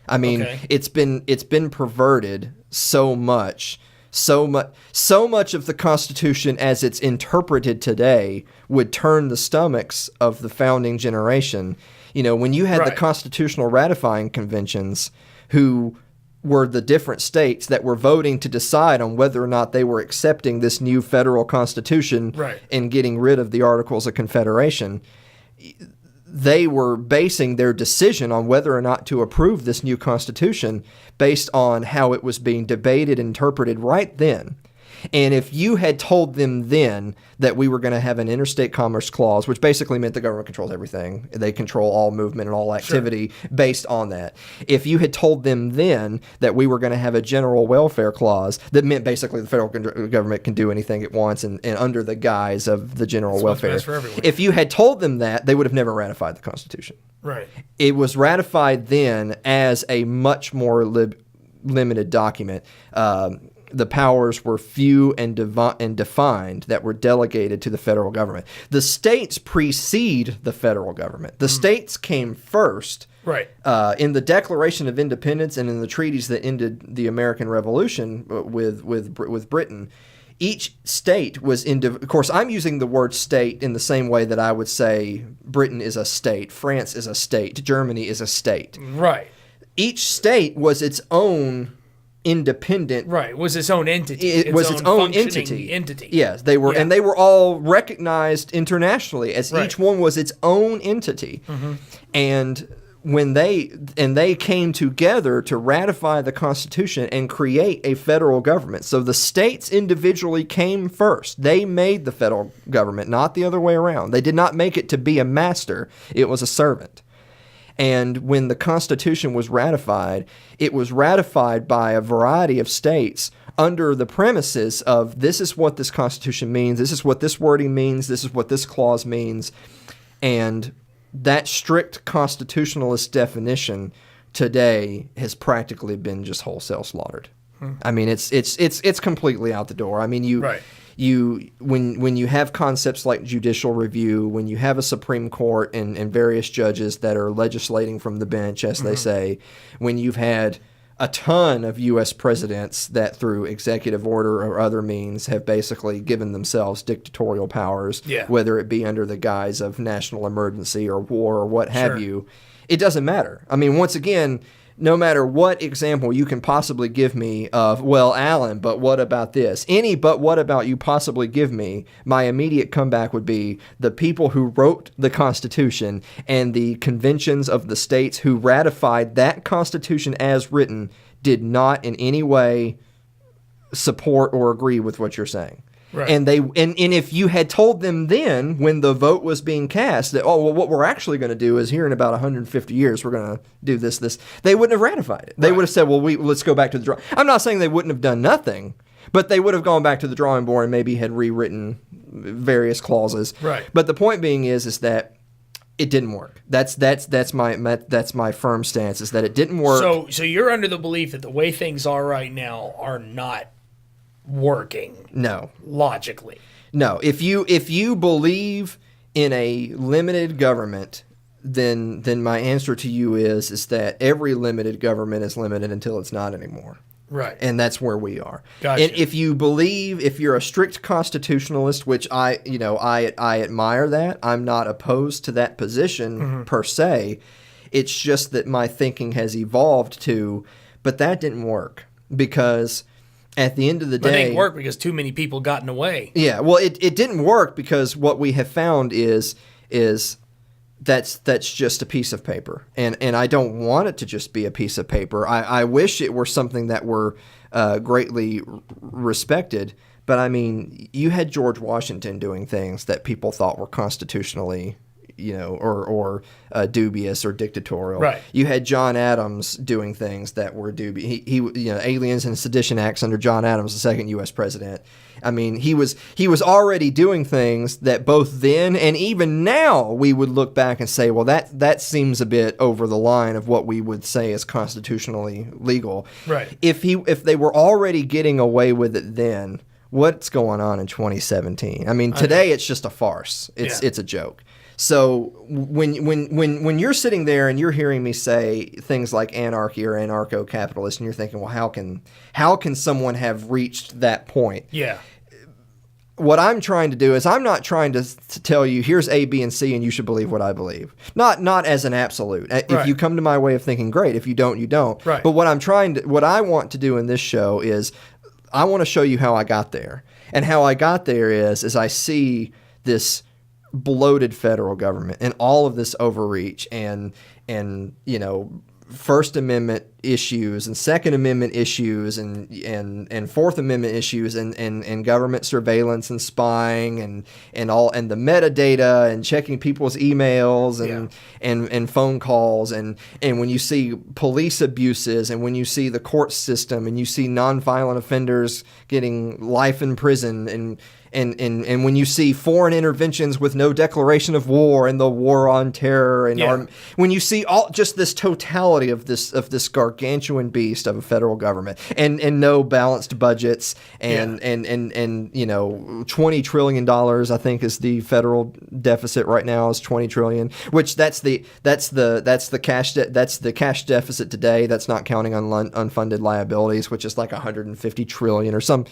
I mean, it's been perverted so much. So much of the Constitution as it's interpreted today would turn the stomachs of the founding generation. You know, when you had the constitutional ratifying conventions who were the different states that were voting to decide on whether or not they were accepting this new federal constitution and getting rid of the Articles of Confederation, they were basing their decision on whether or not to approve this new constitution based on how it was being debated and interpreted right then. And if you had told them then that we were going to have an interstate commerce clause, which basically meant the government controls everything, they control all movement and all activity based on that. If you had told them then that we were going to have a general welfare clause that meant basically the federal government can do anything it wants and under the guise of the general welfare. If you had told them that, they would have never ratified the Constitution. Right. It was ratified then as a much more limited document. The powers were few and defined that were delegated to the federal government. The states precede the federal government. The states came first. Right. In the Declaration of Independence and in the treaties that ended the American Revolution with Britain, each state was of course, I'm using the word state in the same way that I would say Britain is a state, France is a state, Germany is a state. Right. Each state was its own independent. Right. It was its own entity. It was its own entity. Yes, they were, and they were all recognized internationally as each one was its own entity. And when they came together to ratify the Constitution and create a federal government. So the states individually came first. They made the federal government, not the other way around. They did not make it to be a master. It was a servant. And when the Constitution was ratified, it was ratified by a variety of states under the premises of this is what this Constitution means, this is what this wording means, this is what this clause means. And that strict constitutionalist definition today has practically been just wholesale slaughtered. I mean, it's completely out the door. I mean, when you have concepts like judicial review, when you have a Supreme Court and various judges that are legislating from the bench, as they say, when you've had a ton of U.S. presidents that through executive order or other means have basically given themselves dictatorial powers, whether it be under the guise of national emergency or war or what have you, it doesn't matter. I mean, once again, no matter what example you can possibly give me of, well, Alan, but what about this? Any but what about you possibly give me, my immediate comeback would be the people who wrote the Constitution and the conventions of the states who ratified that Constitution as written did not in any way support or agree with what you're saying. Right. And if you had told them then when the vote was being cast that, oh, well, what we're actually going to do is here in about 150 years we're going to do this, they wouldn't have ratified it. They would have said, well, let's go back to the drawing. I'm not saying they wouldn't have done nothing, but they would have gone back to the drawing board and maybe had rewritten various clauses. Right. But the point being is that it didn't work. That's my firm stance is that it didn't work. So you're under the belief that the way things are right now are not working. No. Logically. No. If you believe in a limited government, then my answer to you is that every limited government is limited until it's not anymore. Right. And that's where we are. Gotcha. And if you're a strict constitutionalist, which I admire that, I'm not opposed to that position per se. It's just that my thinking has evolved but that didn't work because at the end of the day... It didn't work because too many people got in the way. Yeah, well, it didn't work because what we have found is that's just a piece of paper, and I don't want it to just be a piece of paper. I wish it were something that were greatly respected. But I mean, you had George Washington doing things that people thought were constitutionally, or dubious or dictatorial. Right. You had John Adams doing things that were dubious. He Aliens and Sedition Acts under John Adams, the second U.S. president. I mean, he was already doing things that both then and even now we would look back and say, well, that seems a bit over the line of what we would say is constitutionally legal. Right. If they were already getting away with it then, what's going on in 2017? I mean, today it's just a farce. It's a joke. So when you're sitting there and you're hearing me say things like anarchy or anarcho-capitalist, and you're thinking, well, how can someone have reached that point? Yeah. What I'm trying to do is I'm not trying to tell you here's A, B, and C, and you should believe what I believe. Not as an absolute. Right. If you come to my way of thinking, great. If you don't, you don't. Right. But what I want to do in this show is I want to show you how I got there. And how I got there is I see this bloated federal government and all of this overreach and First Amendment issues and Second Amendment issues and Fourth Amendment issues and government surveillance and spying and the metadata and checking people's emails and phone calls and when you see police abuses and when you see the court system and you see nonviolent offenders getting life in prison and when you see foreign interventions with no declaration of war and the war on terror and when you see all just this totality of this gargantuan beast of a federal government and no balanced budgets and $20 trillion I think is the federal deficit right now is $20 trillion, which that's the cash deficit today. That's not counting on unfunded liabilities, which is like $150 trillion or some.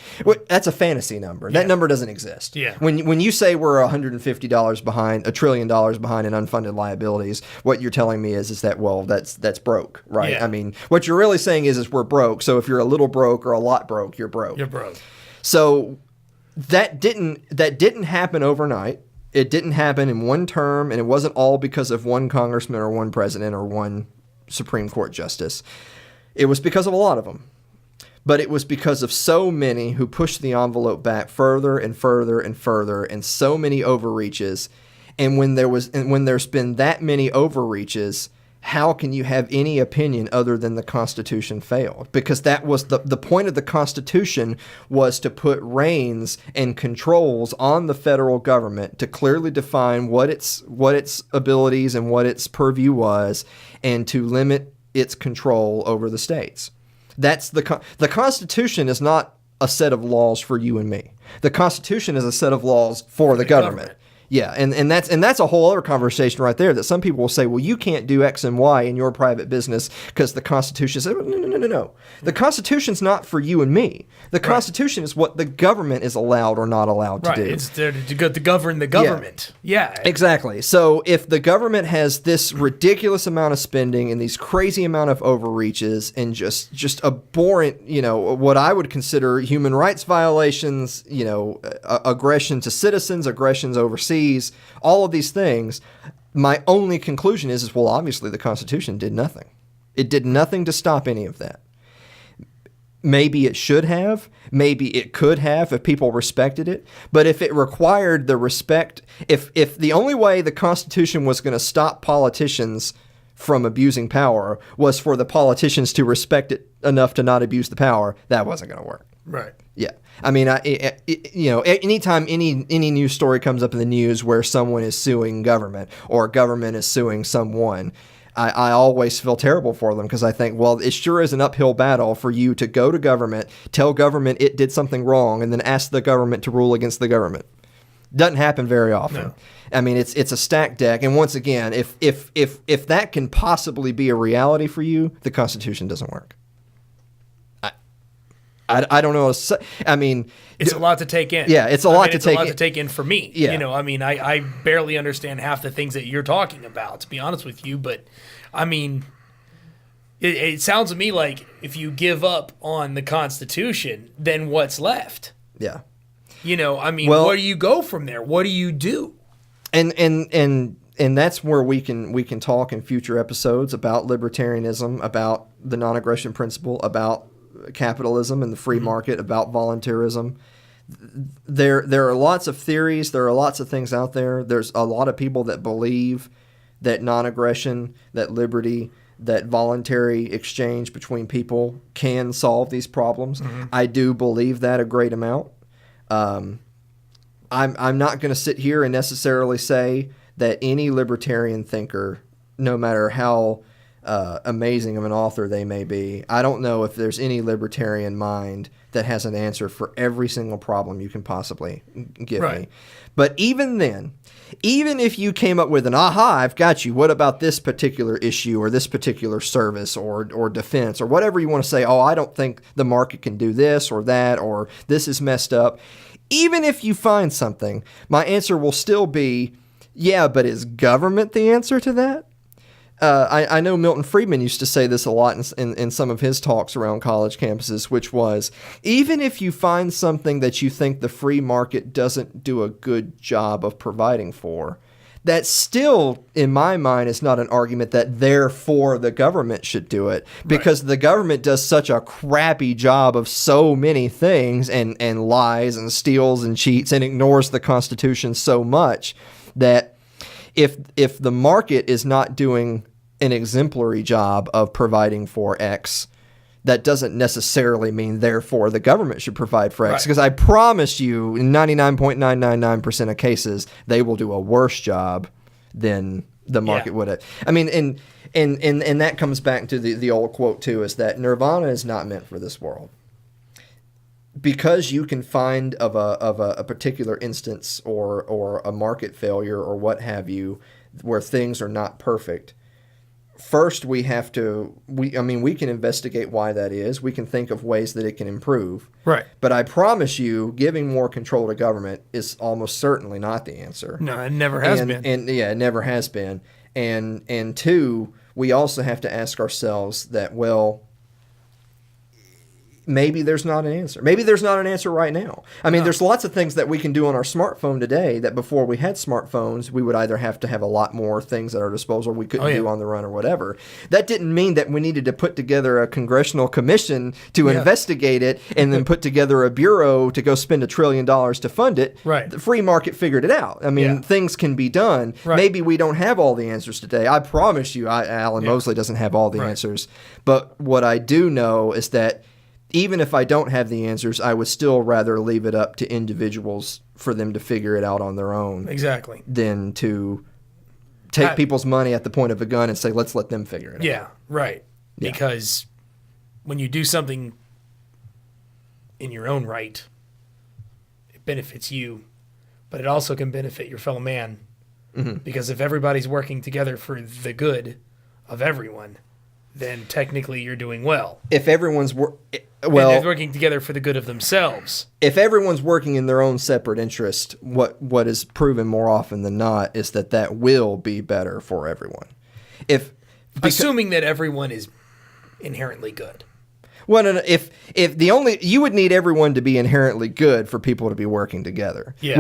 That's a fantasy number. That number doesn't exist. Yeah. When you say we're $150 behind, $1 trillion behind in unfunded liabilities, what you're telling me is that that's broke, right? Yeah. I mean, what you're really saying is we're broke. So if you're a little broke or a lot broke, you're broke. You're broke. So that didn't happen overnight. It didn't happen in one term, and it wasn't all because of one congressman or one president or one Supreme Court justice. It was because of a lot of them. But it was because of so many who pushed the envelope back further and further and further, and so many overreaches. And when there's been that many overreaches, how can you have any opinion other than the Constitution failed? Because that was the point of the Constitution was to put reins and controls on the federal government to clearly define what its abilities and what its purview was, and to limit its control over the states. That's the Constitution is not a set of laws for you and me. The Constitution is a set of laws for the government. Yeah, and that's a whole other conversation right there, that some people will say, well, you can't do X and Y in your private business because the Constitution says, no. The Constitution's not for you and me. The Constitution is what the government is allowed or not allowed to do. It's there to govern the government. Yeah. Exactly. So if the government has this ridiculous amount of spending and these crazy amount of overreaches and just abhorrent, what I would consider human rights violations, aggression to citizens, aggressions overseas, all of these things, my only conclusion is well, obviously the Constitution did nothing. It did nothing to stop any of that. Maybe it should have. Maybe it could have if people respected it. But if it required the respect, if the only way the Constitution was going to stop politicians from abusing power was for the politicians to respect it enough to not abuse the power, that wasn't going to work. Right. Yeah. I mean, anytime any news story comes up in the news where someone is suing government or government is suing someone, I always feel terrible for them because I think, well, it sure is an uphill battle for you to go to government, tell government it did something wrong, and then ask the government to rule against the government. Doesn't happen very often. No. I mean, it's a stacked deck. And once again, if that can possibly be a reality for you, the Constitution doesn't work. I don't know. I mean, it's a lot to take in. Yeah, it's a lot to take in for me. Yeah. I mean, I barely understand half the things that you're talking about, to be honest with you. But I mean, it sounds to me like if you give up on the Constitution, then what's left? Yeah. I mean, where do you go from there? What do you do? And and that's where we can talk in future episodes about libertarianism, about the non-aggression principle, about capitalism and the free market, about voluntarism. There are lots of theories. There are lots of things out there. There's a lot of people that believe that non-aggression, that liberty, that voluntary exchange between people can solve these problems. I do believe that a great amount. I'm not going to sit here and necessarily say that any libertarian thinker, no matter how amazing of an author they may be, I don't know if there's any libertarian mind that has an answer for every single problem you can possibly give me. But even then, even if you came up with an aha, I've got you, what about this particular issue or this particular service or defense or whatever you want to say, oh, I don't think the market can do this or that or this is messed up. Even if you find something, my answer will still be, yeah, but is government the answer to that? I know Milton Friedman used to say this a lot in some of his talks around college campuses, which was, even if you find something that you think the free market doesn't do a good job of providing for, that still, in my mind, is not an argument that therefore the government should do it, because the government does such a crappy job of so many things and lies and steals and cheats and ignores the Constitution so much that if the market is not doing an exemplary job of providing for X, that doesn't necessarily mean therefore the government should provide for X. Because I promise you, in 99.999% of cases, they will do a worse job than the market would have. I mean, and that comes back to the old quote too, is that nirvana is not meant for this world. Because you can find of a particular instance or a market failure or what have you, where things are not perfect, first we can investigate why that is. We can think of ways that it can improve. Right. But I promise you, giving more control to government is almost certainly not the answer. No, it never has been. And yeah, it never has been. And two, we also have to ask ourselves that, well, maybe there's not an answer. Maybe there's not an answer right now. I mean, there's lots of things that we can do on our smartphone today that before we had smartphones, we would either have to have a lot more things at our disposal we couldn't do on the run or whatever. That didn't mean that we needed to put together a congressional commission to investigate it and then put together a bureau to go spend $1 trillion to fund it. Right. The free market figured it out. I mean, things can be done. Right. Maybe we don't have all the answers today. I promise you, Alan Mosley doesn't have all the answers. But what I do know is that even if I don't have the answers, I would still rather leave it up to individuals for them to figure it out on their own. Exactly. Than to take people's money at the point of a gun and say, let's let them figure it out. Yeah, right. Yeah. Because when you do something in your own right, it benefits you, but it also can benefit your fellow man. Mm-hmm. Because if everybody's working together for the good of everyone, then technically you're doing well. If everyone's and they're working together for the good of themselves. If everyone's working in their own separate interest, what is proven more often than not is that will be better for everyone. Assuming that everyone is inherently good. Well, no, if you would need everyone to be inherently good for people to be working together. Yeah.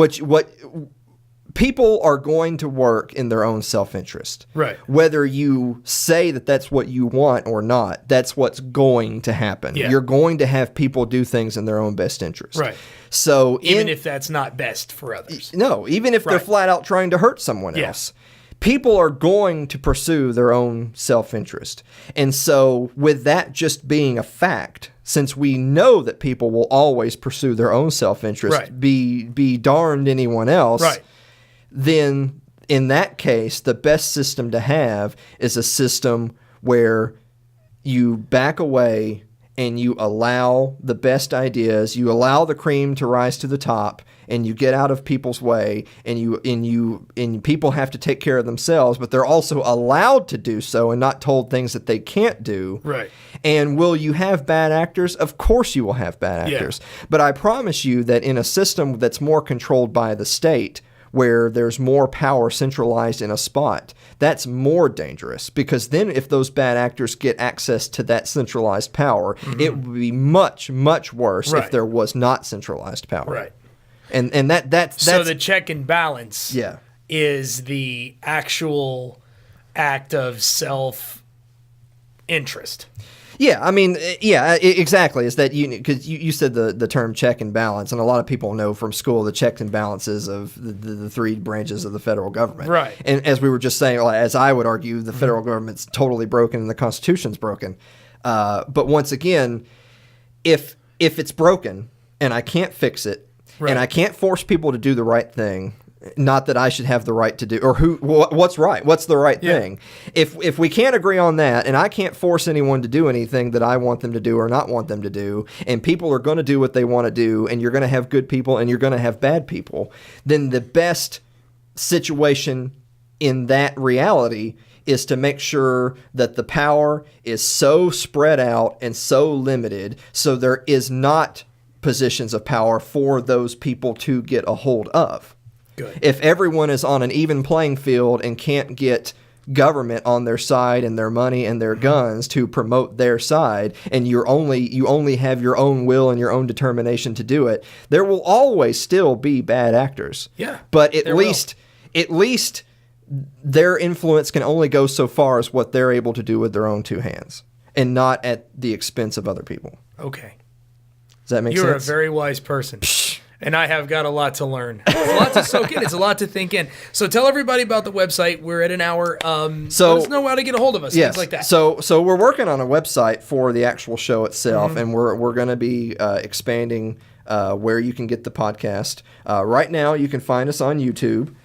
People are going to work in their own self-interest. Right. Whether you say that that's what you want or not, that's what's going to happen. Yeah. You're going to have people do things in their own best interest. Right. So even if that's not best for others. No, even if they're flat out trying to hurt someone else. People are going to pursue their own self-interest. And so with that just being a fact, since we know that people will always pursue their own self-interest, be darned anyone else. Right. Then in that case, the best system to have is a system where you back away and you allow the best ideas, you allow the cream to rise to the top, and you get out of people's way, and people have to take care of themselves, but they're also allowed to do so and not told things that they can't do. Right. And will you have bad actors? Of course you will have bad actors. Yeah. But I promise you that in a system that's more controlled by the state, where there's more power centralized in a spot, that's more dangerous, because then if those bad actors get access to that centralized power, it would be much, much worse if there was not centralized power. Right. And that's so the check and balance is the actual act of self-interest. Yeah, I mean, exactly. Is that because you said the term check and balance, and a lot of people know from school the checks and balances of the three branches of the federal government. Right. And as we were just saying, as I would argue, the federal government's totally broken and the Constitution's broken. But once again, if it's broken and I can't fix it, and I can't force people to do the right thing. Not that I should have the right to do, or what's right, what's the right thing. If we can't agree on that, and I can't force anyone to do anything that I want them to do or not want them to do, and people are going to do what they want to do, and you're going to have good people and you're going to have bad people, then the best situation in that reality is to make sure that the power is so spread out and so limited so there is not positions of power for those people to get a hold of. Good. If everyone is on an even playing field and can't get government on their side and their money and their guns to promote their side, and you only have your own will and your own determination to do it, there will always still be bad actors. Yeah. But at least their influence can only go so far as what they're able to do with their own two hands, and not at the expense of other people. Okay. Does that make sense? You're a very wise person. And I have got a lot to learn. It's a lot to soak in. It's a lot to think in. So tell everybody about the website. We're at an hour. Let us know how to get a hold of us. Yes. Things like that. So we're working on a website for the actual show itself, and we're going to be expanding where you can get the podcast. Right now, you can find us on YouTube.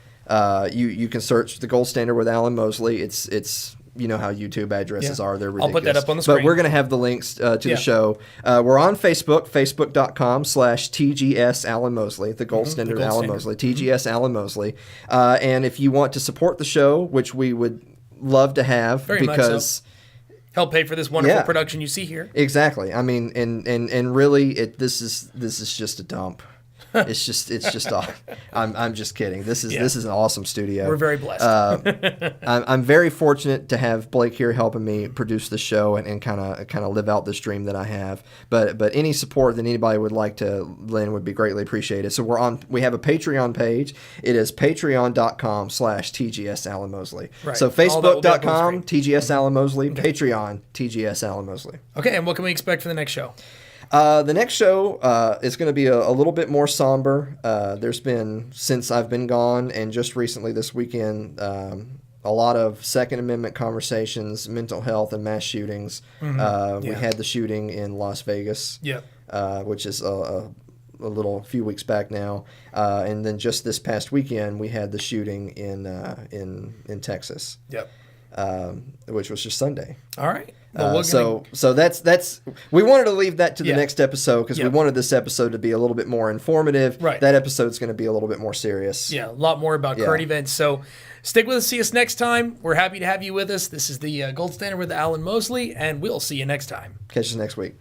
You can search The Gold Standard with Alan Mosley. It's you know how YouTube addresses are. They're ridiculous. I'll put that up on the screen. But we're going to have the links to the show. We're on Facebook, facebook.com/TGS Alan Mosley, The Gold Standard Alan Mosley, TGS Alan Mosley. And if you want to support the show, which we would love to have, Very much so. Help pay for this wonderful production you see here. Exactly. I mean, and really, this is just a dump. It's just I'm just kidding. This is an awesome studio. We're very blessed. I'm very fortunate to have Blake here helping me produce the show and kind of live out this dream that I have. But any support that anybody would like to lend would be greatly appreciated. So we have a Patreon page. It is patreon.com/TGS Alan Mosley. Right. So facebook.com TGS Alan Mosley, Patreon TGS Alan Mosley. Okay, and what can we expect for the next show? The next show is going to be a little bit more somber. There's been, since I've been gone and just recently this weekend, a lot of Second Amendment conversations, mental health, and mass shootings. We had the shooting in Las Vegas, which is a few weeks back now. And then just this past weekend, we had the shooting in Texas, which was just Sunday. All right. Well, so that's we wanted to leave that to the next episode because we wanted this episode to be a little bit more informative. Right. That episode's going to be a little bit more serious. Yeah, a lot more about current events. So stick with us. See us next time. We're happy to have you with us. This is the Gold Standard with Alan Mosley, and we'll see you next time. Catch us next week.